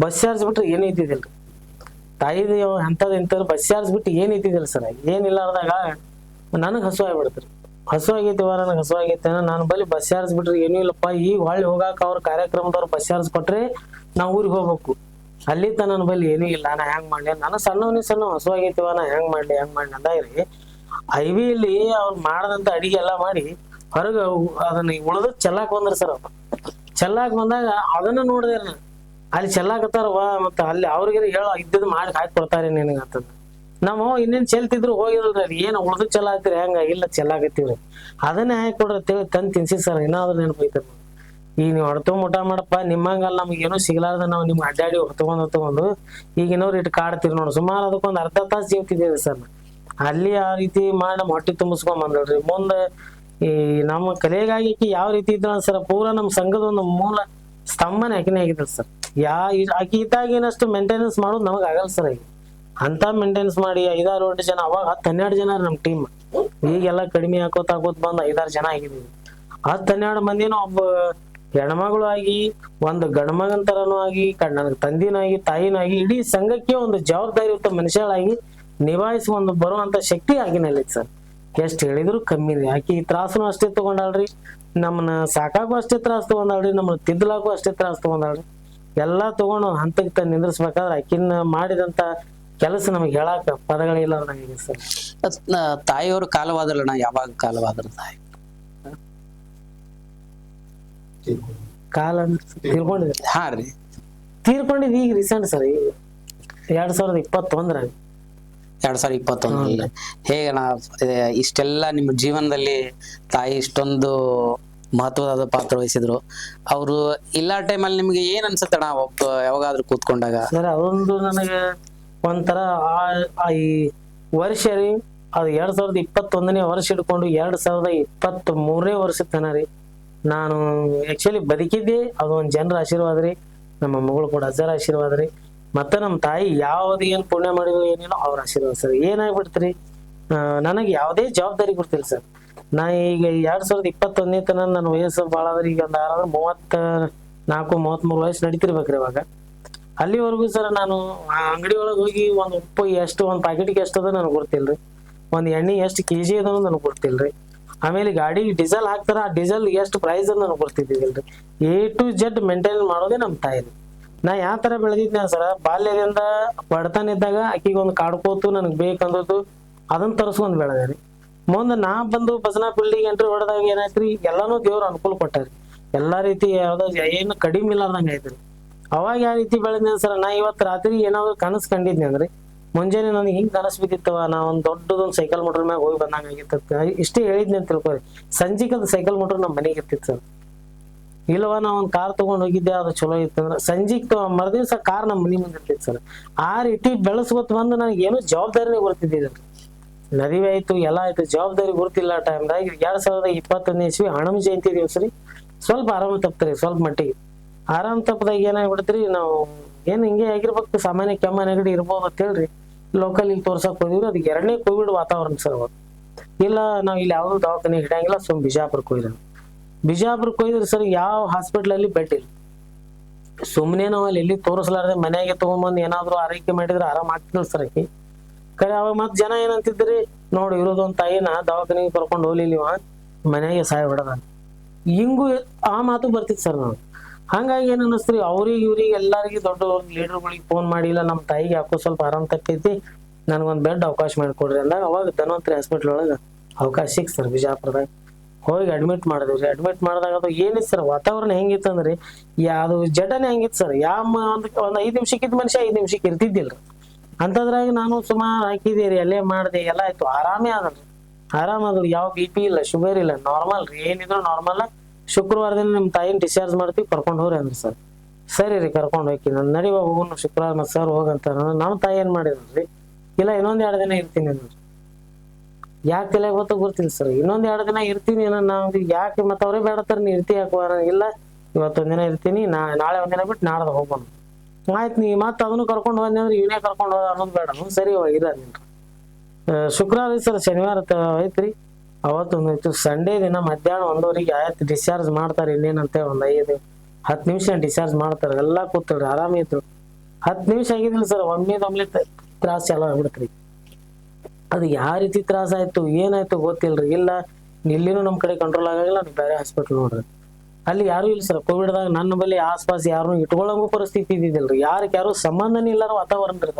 ಬಸ್ ಚಾರ್ಜ್ ಬಿಟ್ರೆ ಏನು ಇದ್ದಿದ್ದಿಲ್ರಿ. ತಾಯಿದು ಎಂಥದ್ದು ಬಸ್ ಚಾರ್ಜ್ ಬಿಟ್ಟು ಏನ್ ಇದ್ದಿದ್ದಿಲ್ಲ ಸರ್. ಏನಿಲ್ಲಾರ್ದಾಗ ನನಗ್ ಹಸು ಆಗ್ಬಿಡ್ತ್ರಿ. ಹಸು ಆಗೈತಿವ, ನನಗೆ ಹಸು ಆಗೈತೆ, ನಾನು ಬಲ್ಲಿ ಬಸ್ ಚಾರ್ಜ್ ಬಿಟ್ರಿ ಏನೂ ಇಲ್ಲಪ್ಪ. ಈಗ ಹೊಳ್ಳಿ ಹೋಗಾಕ ಅವ್ರ ಕಾರ್ಯಕ್ರಮದವ್ರು ಬಸ್ ಚಾರ್ಜ್ ಕೊಟ್ರೆ ನಾವು ಊರಿಗೆ ಹೋಗ್ಬೇಕು. ಅಲ್ಲಿ ನನ್ನ ಬಲ್ಲಿ ಏನೂ ಇಲ್ಲ, ನಾ ಹೆಂಗ್ ಮಾಡ್ಲಿ, ನಾನು ಸಣ್ಣ ಹಸು ಆಗೈತಿವ, ನಾ ಹೆಂಗ್ ಮಾಡ್ಲಿ ಅಂದಾಗ್ರಿ ಐವಿಯಲ್ಲಿ ಅವ್ರು ಮಾಡದಂತ ಅಡಿಗೆ ಎಲ್ಲಾ ಮಾಡಿ ಹೊರಗ ಅದನ್ನ ಉಳ್ದ ಚೆಲ್ಲಾಕ್ ಬಂದ್ರಿ ಸರ್. ಅವ್ರು ಚೆಲ್ಲಾಕ್ ಬಂದಾಗ ಅದನ್ನ ನೋಡಿದೆ ನಾನು, ಅಲ್ಲಿ ಚೆಲ್ಲಾಕತ್ತಾರವ. ಮತ್ತ ಅಲ್ಲಿ ಅವ್ರಿಗೆ ಹೇಳ ಇದ್ದಿದ್ ಮಾಡಿ ಹಾಕಿ ಕೊಡ್ತಾರೆ ನಿನಗ ಅಂತಂದ. ನಮ್ಮ ಇನ್ನೇನ್ ಚೆಲ್ತಿದ್ರು ಹೋಗಿದಲ್ರಿ, ಅದು ಏನ್ ಉಳ್ದ ಚೆಲ್ಲಾಕ್ತಿರಿ ಹೆಂಗ, ಇಲ್ಲ ಚೆಲ್ಲಾಕತ್ತೀವ್ರಿ ಅದನ್ನೇ ಹಾಕಿ ಕೊಡ್ರಿ ಅಂತೇಳಿ ತಂದ್ ತಿನ್ಸಿ ಸರ್. ಏನಾದ್ರು ನೆನಪೈತದ. ಈಗ ನೀವು ಹೊಡ್ತೊಂಡ್ ಊಟ ಮಾಡಪ್ಪ, ನಿಮ್ಮಂಗಲ್ಲ ನಮ್ಗೆ ಏನೋ ಸಿಗ್ಲಾರ್ದ ನಾವು ನಿಮ್ಗೆ ಅಡ್ಡಾಡಿ ಹೊತ್ಕೊಂಡು ಈಗ ಇನ್ನೋರು ಇಟ್ಟು ಕಾಡ್ತೀರಿ ನೋಡಿ. ಸುಮಾರು ಅದಕ್ಕೊಂದು ಅರ್ಧ ತಾಸು ಜೀವ್ತಿದ್ದೇವೆ ಸರ್. ಅಲ್ಲಿ ಆ ರೀತಿ ಮಾಡಿ ನಮ್ಮ ಹೊಟ್ಟೆ ತುಂಬಿಸ್ಕೊಂಡ್ ಬಂದಳ್ರಿ. ಮುಂದೆ ಈ ನಮ್ಮ ಕಲೆಗಾಗಿ ಯಾವ ರೀತಿ ಇದ್ರ ಸರ್, ಪೂರಾ ನಮ್ಮ ಸಂಘದ ಒಂದು ಮೂಲ ಸ್ತಂಭನೇ ಆಕಿನೇ ಆಗಿದ್ರು ಸರ್. ಆಕಿ ಇದ್ದಾಗ ಏನಷ್ಟು ಮೇಂಟೆನೆನ್ಸ್ ಮಾಡೋದು ನಮಗ್ ಆಗಲ್ಲ ಸರ್. ಈಗ ಅಂತ ಮೇಂಟೆನೆನ್ಸ್ ಮಾಡಿ 5-6 ಜನ, ಅವಾಗ 10-12 ಜನ ನಮ್ಮ ಟೀಮ್. ಈಗೆಲ್ಲ ಕಡಿಮೆ ಹಾಕೋತ ಬಂದ್ 5-6 ಜನ ಆಗಿದ್ದೀವಿ. 10-12 ಮಂದಿನೂ ಒಬ್ಬ ಹೆಣ್ಮಗಳು ಆಗಿ, ಒಂದು ಗಂಡ್ಮಗನ್ ತರನೂ ಆಗಿ, ನನಗೆ ತಂದಿನೂ ಆಗಿ, ತಾಯಿನೂ ಆಗಿ, ಇಡೀ ಸಂಘಕ್ಕೆ ಒಂದು ಜವಾಬ್ದಾರಿಯುತ ಮನುಷ್ಯಳಾಗಿ ನಿಭಾಯಿಸಿ ಒಂದು ಬರುವಂತ ಶಕ್ತಿ ಆಗಿನಲ್ಲಿ ಸರ್. ಎಷ್ಟ್ ಹೇಳಿದ್ರು ಕಮ್ಮಿ ರೀ. ಆಕಿ ತ್ರಾಸನು ಅಷ್ಟೇ ತಗೊಂಡಾಳ್ರಿ, ನಮ್ಮನ್ನ ಸಾಕಾಕು ಅಷ್ಟೇ ತ್ರಾಸ ತಗೊಂಡಾಳ್ರಿ, ನಮ್ಮನ್ನ ತಿದ್ದಲಾಕು ಅಷ್ಟೇ ತ್ರಾಸ ತಗೊಂಡಾಳ್ರಿ. ಎಲ್ಲಾ ತಗೊಂಡು ಹಂತಕ್ಕೆ ನಿಂದ್ರಿಸ್ಬೇಕಾದ್ರೆ ಆಕಿನ ಮಾಡಿದಂತ ಕೆಲಸ ನಮಗೆ ಹೇಳಾಕ ಪದಗಳಿಲ್ಲ ನನಗೆ ಸರ್. ತಾಯಿಯವರು ಕಾಲವಾದಲ್ಲಣ್ಣ, ಯಾವಾಗ ಕಾಲವಾದ್ರ ತಾಯಿ ಕಾಲ ತೀರ್ಕೊಂಡಿದ್ರಿ? ಹಾ ರೀ, ತೀರ್ಕೊಂಡಿದ್ ಈಗ ರೀಸೆಂಟ್ ಸರ್, ಈಗ 2021 2021 ಹೇಗೆ ಇಷ್ಟೆಲ್ಲ ನಿಮ್ಮ ಜೀವನದಲ್ಲಿ ತಾಯಿ ಇಷ್ಟೊಂದು ಮಹತ್ವದ ಪಾತ್ರ ವಹಿಸಿದ್ರು. ಅವರು ಇಲ್ಲ ಟೈಮಲ್ಲಿ ನಿಮ್ಗೆ ಏನ್ ಅನ್ಸುತ್ತಣ್ಣ ಯಾವಾಗಾದ್ರೂ ಕೂತ್ಕೊಂಡಾಗ? ಸರ್ ಅದೊಂದು ನನಗೆ ಒಂಥರ ಈ ವರ್ಷ ರೀ, ಅದು 2021ನೇ ವರ್ಷ ಹಿಡ್ಕೊಂಡು 2023ನೇ ವರ್ಷ ತನ ರೀ ನಾನು ಆಕ್ಚುಲಿ ಬದುಕಿದ್ದೆ. ಅದು ಒಂದು ಜನರ ಆಶೀರ್ವಾದ ರೀ, ನಮ್ಮ ಮಗಳು ಕೂಡ ಅಜ್ಜರ ಆಶೀರ್ವಾದ ರೀ, ಮತ್ತೆ ನಮ್ಮ ತಾಯಿ ಯಾವ್ದು ಏನ್ ಪುಣ್ಯ ಮಾಡಿದ್ರು ಏನಿಲ್ಲ ಅವ್ರ ಆಶೀರ್ವಾದ ಸರ್. ಏನಾಗ್ಬಿಡ್ತ್ರಿ, ನನಗೆ ಯಾವುದೇ ಜವಾಬ್ದಾರಿ ಗೊತ್ತಿಲ್ಲ ಸರ್. ನಾ ಈಗ 2021ನೇ ತನ ನನ್ನ ವಯಸ್ಸು ಭಾಳ ಆದ್ರೆ ಈಗ ಒಂದು 34-33 ವಯಸ್ಸು ನಡೀತಿರ್ಬೇಕ್ರಿ ಇವಾಗ. ಅಲ್ಲಿವರೆಗೂ ಸರ್ ನಾನು ಅಂಗಡಿ ಒಳಗೆ ಹೋಗಿ ಒಂದು ಉಪ್ಪು ಎಷ್ಟು, ಒಂದು ಪ್ಯಾಕೆಟ್ಗೆ ಎಷ್ಟು ಅದ ನನಗೆ ಗೊತ್ತಿಲ್ರಿ, ಒಂದು ಎಣ್ಣೆ ಎಷ್ಟು ಕೆಜಿ ಅದ ನನಗೆ ಗೊತ್ತಿಲ್ರಿ. ಆಮೇಲೆ ಗಾಡಿ ಡೀಸೆಲ್ ಹಾಕ್ತಾರ, ಆ ಡೀಸೆಲ್ ಎಷ್ಟು ಪ್ರೈಸ್ ಅದ ನನಗೆ ಗೊತ್ತಿದ್ದಿಲ್ರಿ. A to Z ಮೇಂಟೈನ್ ಮಾಡೋದೇ ನಮ್ಮ ತಾಯಿ. ನಾ ಯಾವ ತರ ಬೆಳೆದಿದ್ನ ಸರ, ಬಾಲ್ಯದಿಂದ ಬಡತನ ಇದ್ದಾಗ ಆಕಿಗೆ ಒಂದು ಕಾಡ್ಕೋತು ನನಗೆ ಬೇಕಂದದ್ದು ಅದನ್ನ ತರಿಸ್ಕೊಂಡ್ ಬೆಳೆದ್ರಿ. ಮುಂದೆ ನಾ ಬಂದು ಭಜನಾ ಫೀಲ್ಡಿಗೆ ಎಂಟ್ರಿ ಹೊಡೆದಾಗ ಏನಾಯ್ತ್ರಿ, ಎಲ್ಲಾನು ದೇವ್ರು ಅನುಕೂಲ ಕೊಟ್ಟಾರಿ. ಎಲ್ಲಾ ರೀತಿ ಯಾವ್ದೋ ಏನು ಕಡಿಮೆ ಇಲ್ಲಾರ್ದಂಗ ಆಯ್ತ್ರಿ. ಅವಾಗ ಯಾವ ರೀತಿ ಬೆಳೆದ್ನ ಸರ, ನಾ ಇವತ್ತು ರಾತ್ರಿ ಏನಾದ್ರು ಕನಸು ಕಂಡಿದ್ನಿ ಅಂದ್ರೆ ಮುಂಜಾನೆ ನನಗೆ ಹಿಂಗ್ ಕನಸು ಬಿದ್ದಿತ್ತವ, ನಾ ಒಂದ್ ದೊಡ್ಡದೊಂದು ಸೈಕಲ್ ಮೋಟರ್ ಮ್ಯಾಗ ಹೋಗಿ ಬಂದಂಗ ಆಗಿತ್ತ ಇಷ್ಟೇ ಹೇಳಿದ್ನಿ ಅಂತ ತಿಳ್ಕೊರಿ. ಸಂಜಿಕದ ಸೈಕಲ್ ಮೋಟರ್ ನಮ್ಮ ಮನೆಗೆ ಇರ್ತಿತ್ತು ಸರ್. ಇಲ್ವಾ ನಾ ಒಂದ್ ಕಾರ್ ತಗೊಂಡ್ ಹೋಗಿದ್ದೆ, ಅದು ಚಲೋ ಇತ್ತು ಅಂದ್ರೆ ಸಂಜಿಕ್ ಮರುದಿವ್ಸ ಕಾರ್ ನಮ್ಮ ಮನಿ ಮುಂದೆ ಇರ್ತಿತ್ತು ಸರ್. ಆ ರೀತಿ ಬೆಳೆಸ್ಕೊತ್ ಬಂದು ನನಗೆ ಏನು ಜವಾಬ್ದಾರಿನೇ ಗೊತ್ತಿದ್ದಿಲ್ಲ. ನದಿವೆ ಆಯ್ತು ಎಲ್ಲ ಆಯ್ತು, ಜವಾಬ್ದಾರಿ ಗೊತ್ತಿಲ್ಲ ಟೈಮ್ದಾಗ 2021ನೇ ಇಸ್ವಿ ಹಣಮ ಜಯಂತಿ ದಿವಸ ರೀ ಸ್ವಲ್ಪ ಆರಾಮ ತಪ್ತರಿ. ಸ್ವಲ್ಪ ಮಟ್ಟಿಗೆ ಆರಾಮ್ ತಪ್ಪದಾಗ ಏನಾಗ್ಬಿಡ್ತ್ರಿ, ನಾವು ಏನ್ ಹಿಂಗೆ ಆಗಿರ್ಬೇಕು, ಸಾಮಾನ್ಯ ಕೆಮ್ಮ ನೆಗಡಿ ಇರ್ಬೋದು ಅಂತ ಹೇಳ್ರಿ ಲೋಕಲ್ ಇಲ್ಲಿ ತೋರ್ಸಕ್ ಹೋದಿವ್ರಿ. ಅದಕ್ಕೆ 2ನೇ ಕೋವಿಡ್ ವಾತಾವರಣ ಸರ್ ಅವಾಗ. ಇಲ್ಲ ನಾವ್ ಇಲ್ಲಿ ಯಾವ್ದು ದವಾಖಾನೆ ಹಿಡಂಗಿಲ್ಲ, ಬಿಜಾಪುರಕ್ಕೆ ಹೋಯ್ರಿ. ಬಿಜಾಪುರಕ್ಕೆ ಹೋಯ್ದ್ರಿ ಸರ್, ಯಾವ ಹಾಸ್ಪಿಟ್ಲ್ ಅಲ್ಲಿ ಬೆಡ್ ಇಲ್ಲ. ಸುಮ್ಮನೆ ನಾವು ಅಲ್ಲಿ ಎಲ್ಲಿ ತೋರಿಸ್ಲಾರ್ದೆ ಮನೆಯಾಗೆ ತಗೊಂಬಂದ್ ಏನಾದ್ರು ಆರೈಕೆ ಮಾಡಿದ್ರೆ ಆರಾಮ್ ಆಗ್ತಿಲ್ಲ ಸರ್ ಆಕಿ. ಕರೆ ಅವಾಗ ಮತ್ ಜನ ಏನಂತಿದ್ರಿ, ನೋಡು ಇರೋದೊಂದ್ ತಾಯಿನ ದವಾಖಾನೆಗೆ ಕರ್ಕೊಂಡು ಹೋಗ್ಲಿಲ್ವ, ಮನೆಗೆ ಸಾಯ ಹೊಡದ, ಹಿಂಗೂ ಆ ಮಾತು ಬರ್ತಿತ್ತು ಸರ್. ನಾವು ಹಂಗಾಗಿ ಏನ್ ಅನ್ನಿಸ್ತ್ರಿ, ಅವ್ರಿಗೆ ಇವ್ರಿಗೆ ಎಲ್ಲಾರಿಗೆ ದೊಡ್ಡ ಲೀಡರ್ಗಳಿಗೆ ಫೋನ್ ಮಾಡಿಲ್ಲ, ನಮ್ಮ ತಾಯಿಗೆ ಯಾಕೋ ಸ್ವಲ್ಪ ಆರಾಮ್ ತಪ್ಪೈತಿ, ನನ್ಗೊಂದ್ ಬೆಡ್ ಅವಕಾಶ ಮಾಡಿಕೊಡ್ರಿ ಅಂದಾಗ ಅವಾಗ ಧನ್ವಂತರಿ ಹಾಸ್ಪಿಟ್ಲ್ ಒಳಗ ಅವಕಾಶ ಸಿಕ್ ಸರ್ ಬಿಜಾಪುರದಾಗ. ಹೋಗಿ ಅಡ್ಮಿಟ್ ಮಾಡಿದ್ರಿ. ಅಡ್ಮಿಟ್ ಮಾಡಿದಾಗ ಅದು ಏನಿತ್ತು ಸರ್, ವಾತಾವರಣ ಹೆಂಗಿತ್ತಂದ್ರಿ, ಅದು ಜಡನೆ ಹೆಂಗಿತ್ತು ಸರ್, ಒಂದ್ 5 ನಿಮಿಷಕ್ಕಿದ್ ಮನುಷ್ಯ 5 ನಿಮಿಷಕ್ಕೆ ಇರ್ತಿದ್ದಿಲ್ರಿ. ಅಂತದ್ರಾಗ ನಾನು ಸುಮಾರು ಹಾಕಿದೇರಿ, ಅಲ್ಲೇ ಮಾಡಿದೆ, ಎಲ್ಲ ಆಯ್ತು, ಆರಾಮೇ ಆದ್ರಿ. ಆರಾಮಾದ್ರು, ಯಾವ BP ಇಲ್ಲ, ಶುಗರ್ ಇಲ್ಲ, ನಾರ್ಮಲ್ ರೀ, ಏನಿದ್ರು ನಾರ್ಮಲ್. ಶುಕ್ರವಾರ ದಿನ ನಿಮ್ ತಾಯಿನ ಡಿಸ್ಚಾರ್ಜ್ ಮಾಡ್ತೀವಿ, ಕರ್ಕೊಂಡು ಹೋಗ್ರಿ ಅಂದ್ರಿ ಸರ್. ಸರಿ ರೀ ಕರ್ಕೊಂಡು ಹೋಗಿ ನಾನು ನಡಿವ ಹೋಗೋಣ ಶುಕ್ರವಾರ, ಮತ್ತೆ ಸರ್ ಹೋಗಂತ. ನಮ್ಮ ತಾಯಿ ಏನ್ ಮಾಡಿದ್ರಿ, ಇಲ್ಲ ಇನ್ನೊಂದ್ 2 ದಿನ ಇರ್ತೀನಿ ಅಂದ್ರಿ. ಯಾಕೆ ತಲೆ ಗೊತ್ತಿಲ್ಲ ಸರ್, ಇನ್ನೊಂದ್ 2 ದಿನ ಇರ್ತೀನಿ ನಾವು ಯಾಕೆ, ಮತ್ತೆ ಅವ್ರೇ ಬೇಡತ್ತಾರ ನೀ ಇರ್ತಿ ಯಾಕೋ, ಇಲ್ಲ ಇವತ್ತೊಂದ್ ದಿನ ಇರ್ತೀನಿ, ನಾಳೆ ಒಂದಿನ ಬಿಟ್ಟು ನಾಡ್ದ ಹೋಗೋಣ. ಆಯ್ತು, ನೀ ಮತ್ತೆ ಅದನ್ನು ಕರ್ಕೊಂಡು ಹೋದ್ನಿ ಅಂದ್ರೆ ಇವನೇ ಕರ್ಕೊಂಡು ಹೋದ ಅನ್ನೋದು ಬೇಡ. ಸರಿ ಇರ ಶುಕ್ರವಾರ ಸರ್, ಶನಿವಾರ ಐತ್ರಿ. ಅವತ್ತೊಂದು ಆಯ್ತು, ಸಂಡೇ ದಿನ ಮಧ್ಯಾಹ್ನ 1:00 ಆಯ್ತು ಡಿಸ್ಚಾರ್ಜ್ ಮಾಡ್ತಾರೆ. ಇನ್ನೇನಂತೆ ಒಂದ್ 5-10 ನಿಮಿಷ ಡಿಸ್ಚಾರ್ಜ್ ಮಾಡ್ತಾರೆ. ಎಲ್ಲಾ ಕೂತ್ರಿ, ಆರಾಮಿತ್ತು. 10 ನಿಮಿಷ ಆಗಿದಿಲ್ಲ ಸರ್, ಒಮ್ಮೆ ತ್ರಾಸ ಚಾಲು ಆಗ್ಬಿಡ್ತ್ರಿ. ಅದು ಯಾವ ರೀತಿ ತ್ರಾಸ ಆಯ್ತು ಏನಾಯ್ತು ಗೊತ್ತಿಲ್ರಿ. ಇಲ್ಲ ಇಲ್ಲಿನೂ ನಮ್ ಕಡೆ ಕಂಟ್ರೋಲ್ ಆಗಲ್ಲ, ನೀವು ಬೇರೆ ಹಾಸ್ಪಿಟ್ಲ್ ನೋಡ್ರಿ. ಅಲ್ಲಿ ಯಾರು ಇಲ್ಲ ಸರ್ ಕೋವಿಡ್ದಾಗ. ನನ್ನ ಬಳಿ ಆಸ್ಪಾಸ್ ಯಾರನ್ನು ಇಟ್ಕೊಳ್ಳಂಗೂ ಪರಿಸ್ಥಿತಿ ಇದ್ದಿದ್ದಿಲ್ರಿ. ಯಾರು ಸಂಬಂಧನೇ ಇಲ್ಲಾರ ವಾತಾವರಣ ರೀ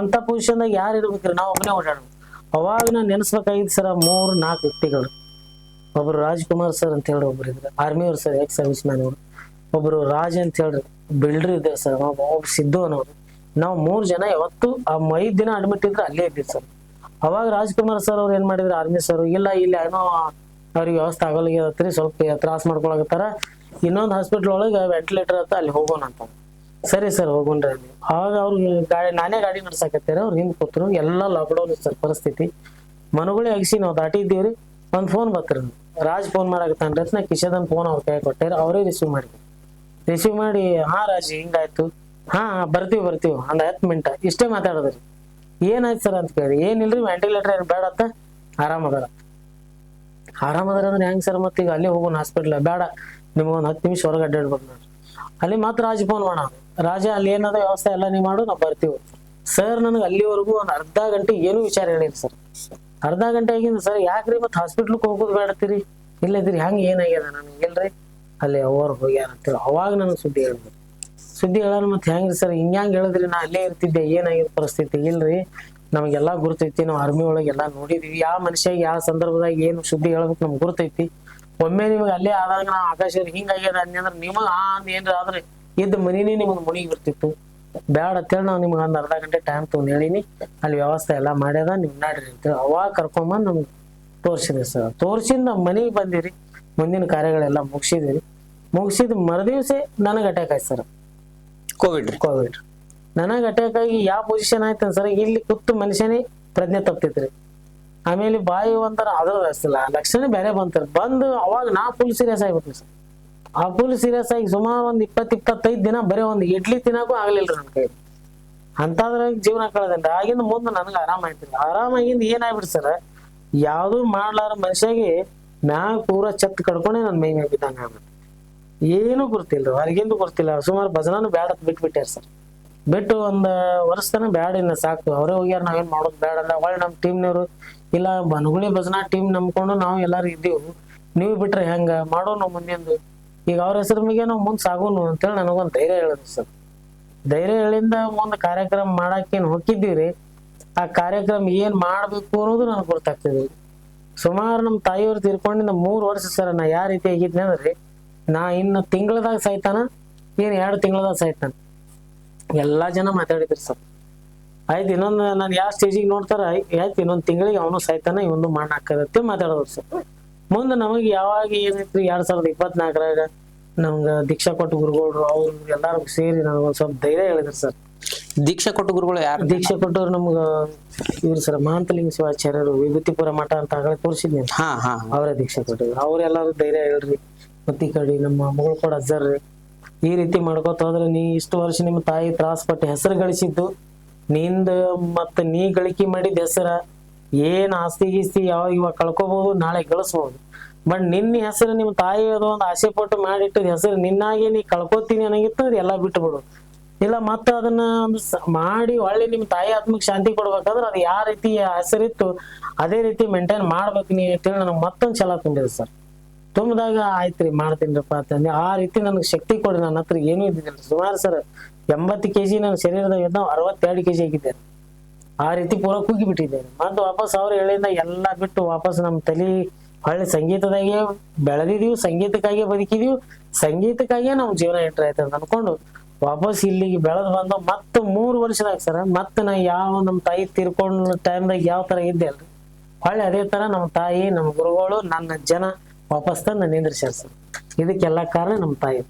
ಅಂತ ಪೊಸಿಷನ್ದಾಗ ಯಾರು ಇರ್ಬೇಕ್ರಿ, ನಾವ್ ಒಬ್ಬನೇ ಓಡಾಡ್ಬೇಕು. ಅವಾಗ ನಾನು ನೆನೆಸ್ಬೇಕಾಗಿತ್ತು ಸರ್ 3-4 ವ್ಯಕ್ತಿಗಳು. ಒಬ್ರು ರಾಜ್ಕುಮಾರ್ ಸರ್ ಅಂತ ಹೇಳಿ ಒಬ್ರು ಇದ್ರು, ಆರ್ಮಿ ಅವ್ರು ಸರ್, ಎಕ್ಸ್ ಸರ್ವಿಸ್ ಮ್ಯಾನ್ ಅವರು. ಒಬ್ರು ರಾಜ್ ಅಂತ ಹೇಳ್ರಿ ಬಿಲ್ಡರ್ ಇದ್ದಾರೆ ಸರ್, ಒಬ್ರು ಸಿದ್ದು ಅನ್ನೋರು. ನಾವು 3 ಜನ ಯಾವತ್ತು 5 ದಿನ ಅಡ್ಮಿಟ್ ಇದ್ರೆ ಅಲ್ಲೇ ಇದ್ದಿದ್ದು ಸರ್. ಅವಾಗ ರಾಜ್ಕುಮಾರ್ ಸರ್ ಅವ್ರು ಏನ್ ಮಾಡಿದ್ರು, ಆರ್ಮಿ ಸರ್, ಇಲ್ಲ ಇಲ್ಲಿ ಏನೋ ಅವ್ರಿಗೆ ವ್ಯವಸ್ಥೆ ಆಗೋಲ್ರಿ, ಸ್ವಲ್ಪ ತ್ರಾಸ ಮಾಡ್ಕೊಳಕತ್ತಾರ, ಇನ್ನೊಂದು ಹಾಸ್ಪಿಟ್ಲ್ ಒಳಗೆ ವೆಂಟಿಲೇಟರ್ ಅಂತ, ಅಲ್ಲಿ ಹೋಗೋಣ ಅಂತ. ಸರಿ ಸರ್ ಹೋಗೋಣ್ರಿ ಅಲ್ಲಿ. ಅವಾಗ ಅವ್ರಿಗೆ ನಾನೇ ಗಾಡಿ ನಡ್ಸಾಕತ್ತೇರ, ಅವ್ರು ಹಿಂದ್ ಕೂತ್ರು. ಎಲ್ಲ ಲಾಕ್ಡೌನ್ ಸರ್ ಪರಿಸ್ಥಿತಿ. ಮನುಗಳೇ ಅಗಿಸಿ ನಾವು ದಾಟಿದ್ದೀವ್ರಿ. ಒಂದ್ ಫೋನ್ ಬತ್ರಿ, ರಾಜ್ ಫೋನ್ ಮಾಡಾಕತ್ತಾನ್ರಿ. ನಾ ಕಿಶದನ್ ಫೋನ್ ಅವ್ರ ಕೈ ಕೊಟ್ಟೇರ, ಅವರೇ ರಿಸೀವ್ ಮಾಡಿ ಹಾ ರಾಜ್ ಹಿಂಗಾಯ್ತು, ಹಾ ಬರ್ತೀವಿ ಒಂದ್ 10 ಮಿನಿಟ್ ಇಷ್ಟೇ ಮಾತಾಡೋದ್ರಿ. ಏನಾಯ್ತು ಸರ್ ಅಂತ ಕೇಳಿ, ಏನಿಲ್ರಿ ವೆಂಟಿಲೇಟರ್ ಏನ್ ಬೇಡ ಅಂತ, ಆರಾಮದಾರ ಅಂದ್ರೆ ಹೆಂಗ್ ಸರ್, ಮತ್ತೆ ಈಗ ಅಲ್ಲೇ ಹೋಗೋಣ ಹಾಸ್ಪಿಟ್ಲ್, ಬೇಡ ನಿಮ್ಗೊಂದ್ 10 ನಿಮಿಷ ಹೊರಗೆ ಅಡ್ಡಾಡ್ಬೇಕು ನೋಡ್ರಿ. ಅಲ್ಲಿ ಮಾತ್ರ ರಾಜ್ ಫೋನ್ ಮಾಡೋಣ, ರಾಜ ಅಲ್ಲಿ ಏನದ ವ್ಯವಸ್ಥೆ ಎಲ್ಲ ನೀವು ಮಾಡು, ನಾವು ಬರ್ತೀವಿ ಸರ್. ನನಗೆ ಅಲ್ಲಿವರೆಗೂ ಒಂದ್ ಅರ್ಧ ಗಂಟೆ ಏನು ವಿಚಾರ ಹೇಳಿರಿ ಸರ್. ಅರ್ಧ ಗಂಟೆ ಆಗಿಂದ ಸರ್, ಯಾಕ್ರಿ ಮತ್ತೆ ಹಾಸ್ಪಿಟ್ಲ್ಗೆ ಹೋಗೋದು ಬೇಡತ್ತೀರಿ, ಇಲ್ಲದ್ರಿ ಹೆಂಗ್ ಏನಾಗ್ಯದ, ನನಗೆ ಇಲ್ರಿ ಅಲ್ಲಿ ಅವ್ರು ಹೋಗ್ಯಾರ ಅಂತೇಳಿ ಅವಾಗ ನನಗೆ ಸುದ್ದಿ ಹೇಳೋಣ. ಮತ್ತೆ ಹೆಂಗ್ರಿ ಸರ್ ಹಿಂಗ್ಯಾಂಗ್ ಹೇಳಿದ್ರಿ, ನಾ ಅಲ್ಲೇ ಇರ್ತಿದ್ದೆ, ಏನಾಗಿದ್ ಪರಿಸ್ಥಿತಿ, ಇಲ್ರಿ ನಮಗೆಲ್ಲಾ ಗುರ್ತೈತಿ, ನಾವು ಆರ್ಮಿ ಒಳಗೆ ಎಲ್ಲಾ ನೋಡಿದ್ವಿ, ಯಾವ ಮನುಷ್ಯಾಗ ಯಾವ ಸಂದರ್ಭದಾಗ ಏನು ಸುದ್ದಿ ಹೇಳ್ಬೇಕು ನಮ್ಗೆ ಗುರ್ತೈತಿ. ಒಮ್ಮೆ ನಿಮ್ಗೆ ಅಲ್ಲೇ ಆದಾಗ ನಾವು ಆಕಾಶ ಹಿಂಗಾಗ್ಯದ ಅಂದ್ರೆ ನಿಮಗ್ ಏನ್ರ ಆದ್ರೆ ಇದ್ದ ಮನಿನೇ ನಿಮ್ಗೆ ಮುಣಿಗಿ ಬರ್ತಿತ್ತು. ಬ್ಯಾಡ ಅಂತೇಳಿ ನಾವು ನಿಮ್ಗೆ ಒಂದು ಅರ್ಧ ಗಂಟೆ ಟೈಮ್ ತೊಗೊಂಡು ಹೇಳಿನಿ, ಅಲ್ಲಿ ವ್ಯವಸ್ಥೆ ಎಲ್ಲ ಮಾಡ್ಯದ, ನೀವು ನಡ್ರಿ ಅಂತೇಳಿ ಅವಾಗ ಕರ್ಕೊಂಬಂದು ನಮ್ಗೆ ತೋರಿಸಿದ್ರಿ ಸರ್. ತೋರಿಸಿಂದ ನಮ್ಮ ಮನೆಗೆ ಬಂದಿರಿ, ಮುಂದಿನ ಕಾರ್ಯಗಳೆಲ್ಲ ಮುಗಿಸಿದಿರಿ. ಮುಗಿಸಿದ ಮರುದಿವ್ಸ ನನಗೆ ಅಟ್ಯಾಕ್ ಆಯ್ತು ಸರ್, ಕೋವಿಡ್. ನನಗೆ ಅಟ್ಯಾಕ್ ಆಗಿ ಯಾವ ಪೊಸಿಷನ್ ಆಯ್ತು ಸರ್, ಇಲ್ಲಿ ಕೂತು ಮನುಷ್ಯನೇ ಪ್ರಜ್ಞೆ ತಪ್ತೈತ್ರಿ. ಆಮೇಲೆ ಬಾಯಿ ಒಂಥರ ಅದ್ರ ಲಕ್ಷಣ ಬೇರೆ ಬಂತಾರೆ. ಬಂದು ಅವಾಗ ನಾ ಫುಲ್ ಸೀರಿಯಸ್ ಆಗಿಬಿಟ್ರಿ ಸರ್. ಆ ಫುಲ್ ಸೀರಿಯಸ್ ಆಗಿ ಸುಮಾರು ಒಂದು 20-25 ದಿನ ಬರೀ ಒಂದು ಇಡ್ಲಿ ತಿನ್ನಕ್ಕೂ ಆಗ್ಲಿಲ್ರಿ ನನ್ನ ಕೈ. ಅಂತದ್ರಾಗ ಜೀವನ ಕಳೆದೇನ್ರಿ. ಆಗಿಂದ ಮುಂದೆ ನನಗೆ ಆರಾಮಾಯ್ತು. ಆರಾಮಾಗಿಂದ ಏನಾಗ್ಬಿಡ್ರಿ ಸರ್, ಯಾವ್ದು ಮಾಡ್ಲಾರ ಮನುಷ್ಯಗೆ ಮ್ಯಾಗ ಪೂರ ಛತ್ ಕಡ್ಕೊಂಡೆ ನನ್ನ ಮೈ ಮ್ಯಾಗ ಬಿದ್ದಂಗ ಆಗ್ಬಿಟ್ಟು ಏನು ಗುರ್ತಿಲ್ರಿ, ಹೊರಗಿಂದು ಗುರ್ತಿಲ್ಲ. ಸುಮಾರು ಭಜನಾನು ಬ್ಯಾಡ ಅಂತ ಬಿಟ್ಬಿಟ್ಟಾರ ಸರ್. ಬಿಟ್ಟು ಒಂದ್ ವರ್ಷ ತನ ಬ್ಯಾಡ, ಇನ್ನ ಸಾಕು, ಅವರೇ ಹೋಗ್ಯಾರ, ನಾವೇನ್ ಮಾಡೋದು ಬ್ಯಾಡ ಅಲ್ಲ. ಒಳ್ಳೆ ನಮ್ಮ ಟೀಮ್ನವ್ರು ಇಲ್ಲ, ಬನಗುಳಿ ಭಜನಾ ಟೀಮ್ ನಂಬ್ಕೊಂಡು ನಾವು ಎಲ್ಲಾರು ಇದ್ದೀವಿ, ನೀವು ಬಿಟ್ರೆ ಹೆಂಗ ಮಾಡೋನು ಮುಂದಿಂದು, ಈಗ ಅವ್ರ ಹೆಸರು ಮ್ಯಾಗೆ ನಾವು ಮುಂದೆ ಸಾಗೋನು ಅಂತೇಳಿ ನನಗೊಂದು ಧೈರ್ಯ ಹೇಳಿದ್ರು ಸರ್. ಧೈರ್ಯ ಹೇಳಿಂದ ಮುಂದೆ ಕಾರ್ಯಕ್ರಮ ಮಾಡಾಕೇನು ಹೋಗಿದ್ದೀವ್ರಿ. ಆ ಕಾರ್ಯಕ್ರಮ ಏನ್ ಮಾಡ್ಬೇಕು ಅನ್ನೋದು ನನಗೆ ಗೊತ್ತಾಗ್ತಿದ್ರಿ. ಸುಮಾರು ನಮ್ಮ ತಾಯಿಯವ್ರು ತೀರ್ಕೊಂಡಿಂದ 3 ವರ್ಷ ಸರ್. ನಾ ಯಾವ ರೀತಿ ಆಗಿದ್ನಿ ಅಂದ್ರೆ, ನಾ ಇನ್ನು ತಿಂಗಳದಾಗ ಸಾಯ್ತಾನ, ಏನ್ 2 ತಿಂಗಳದಾಗ ಸಾಯ್ತಾನ, ಎಲ್ಲಾ ಜನ ಮಾತಾಡಿದ್ರಿ ಸರ್. ಆಯ್ತು, ಇನ್ನೊಂದು ನಾನು ಯಾವ ಸ್ಟೇಜಿಗೆ ನೋಡ್ತಾರ, ಆಯ್ತು ಇನ್ನೊಂದು ತಿಂಗಳಿಗೆ ಅವನು ಸಾಯ್ತಾನ, ಇವೊಂದು ಮಣ್ಣು ಹಾಕದತ್ತೆ ಮಾತಾಡೋದು ಸರ್. ಮುಂದೆ ನಮಗೆ ಯಾವಾಗ ಏನೈತ್ರಿ 2024ರಾಗ ನಮ್ಗೆ ದೀಕ್ಷಾ ಕೊಟ್ಟು ಗುರುಗಳು ಅವ್ರು ಎಲ್ಲಾರು ಸೇರಿ ನನಗೊಂದು ಸ್ವಲ್ಪ ಧೈರ್ಯ ಹೇಳಿದ್ರು ಸರ್. ದೀಕ್ಷಾ ಕೊಟ್ಟು ಗುರುಗಳು ಯಾರು? ದೀಕ್ಷಾ ಕೊಟ್ಟವ್ರು ನಮ್ಗ ಇವ್ರು ಸರ್, ಮಹಾಂತಲಿಂಗ ಶಿವಾಚಾರ್ಯರು, ವಿಭೂತಿಪುರ ಮಠ ಅಂತ ಆಗಲೇ ತೋರಿಸಿದ್ನಿ, ಅವರೇ ದೀಕ್ಷಾ ಕೊಟ್ಟಿದ್ರು. ಅವ್ರೆಲ್ಲಾರು ಧೈರ್ಯ ಹೇಳ್ರಿ, ಮತ್ತೆ ಈ ಕಡೆ ನಮ್ಮ ಮಗಳು ಕೂಡ ಅಜ್ಜರ್ರಿ, ಈ ರೀತಿ ಮಾಡ್ಕೋತ ಹೋದ್ರೆ ನೀ ಇಷ್ಟು ವರ್ಷ ನಿಮ್ಮ ತಾಯಿ ತ್ರಾಸಪಟ್ಟು ಹೆಸರು ಗಳಿಸಿದ್ದು ನಿಂದ, ಮತ್ತೆ ನೀ ಗಳಿಕೆ ಮಾಡಿದ ಹೆಸರ ಏನ್ ಆಸ್ತಿ ಗೀಸ್ತಿ ಇವಾಗ ಕಳ್ಕೊಬಹುದು, ನಾಳೆ ಗಳಿಸ್ಬಹುದು. ಬಟ್ ನಿನ್ನ ಹೆಸರು ನಿಮ್ಮ ತಾಯಿ ಅದು ಒಂದು ಆಸೆ ಪಟ್ಟು ಮಾಡಿಟ್ಟಿದ ಹೆಸರು ನಿನ್ನಾಗೆ ನೀ ಕಳ್ಕೊತೀನಿ ಅನ್ನಂಗಿತ್ತು, ಎಲ್ಲ ಬಿಟ್ಟು ಬಿಡು. ಇಲ್ಲ ಮತ್ತೆ ಅದನ್ನ ಒಂದು ಮಾಡಿ ಒಳ್ಳೆ ನಿಮ್ಮ ತಾಯಿ ಆತ್ಮಕ್ಕೆ ಶಾಂತಿ ಕೊಡ್ಬೇಕಾದ್ರೆ ಅದು ಯಾವ ರೀತಿ ಹೆಸರಿತ್ತು ಅದೇ ರೀತಿ ಮೇಂಟೈನ್ ಮಾಡ್ಬೇಕು ನೀ ಅಂತೇಳಿ ನನಗೆ ಮತ್ತೊಂದು ಛಲ ತುಂಬಿದೆ ಸರ್. ತುಂಬಿದಾಗ ಆಯ್ತ್ರಿ ಮಾಡ್ತೀನಿರಪ್ಪ ಅಂತಂದೆ. ಆ ರೀತಿ ನನಗೆ ಶಕ್ತಿ ಕೊಡಿ. ನನ್ನ ಹತ್ರ ಏನೂ ಇದ್ದಿದ್ದಿಲ್ಲ. ಸುಮಾರು ಸರ್ 80 kg ನನ್ನ ಶರೀರದಾಗ ಇದ್ದ 62 kg ಆಗಿದ್ದೇನೆ. ಆ ರೀತಿ ಪೂರ ಕುಗ್ಗಿ ಬಿಟ್ಟಿದ್ದೇನೆ. ಮತ್ತೆ ವಾಪಸ್ ಅವ್ರ ಹೇಳಿಂದ ಎಲ್ಲ ಬಿಟ್ಟು ವಾಪಸ್ ನಮ್ಮ ತಲೆ ಹೊಳ್ಳಿ ಸಂಗೀತದಾಗೆ ಬೆಳೆದಿದೀವಿ, ಸಂಗೀತಕ್ಕಾಗಿ ಬದುಕಿದೀವಿ, ಸಂಗೀತಕ್ಕಾಗಿಯೇ ನಾವು ಜೀವನ ಎಂಟ್ರ್ ಆಯ್ತು ಅಂತ ಅನ್ಕೊಂಡು ವಾಪಸ್ ಇಲ್ಲಿಗೆ ಬೆಳೆದು ಬಂದು ಮತ್ತೆ 3 ವರ್ಷದಾಗ ಸರ್, ಮತ್ತೆ ನಾ ಯಾವ ನಮ್ಮ ತಾಯಿ ತೀರ್ಕೊಂಡ ಟೈಮ್ದಾಗ ಯಾವ ತರ ಇದ್ದೆ ಅಲ್ರಿ, ಹೊಳ್ಳಿ ಅದೇ ತರ ನಮ್ಮ ತಾಯಿ, ನಮ್ಮ ಗುರುಗಳು, ನನ್ನ ಜನ ವಾಪಸ್ ತಂದು ನಿಂದ್ರಿಸ್ಯಾರ ಸರ್. ಇದಕ್ಕೆಲ್ಲ ಕಾರಣ ನಮ್ಮ ತಾಯಿ.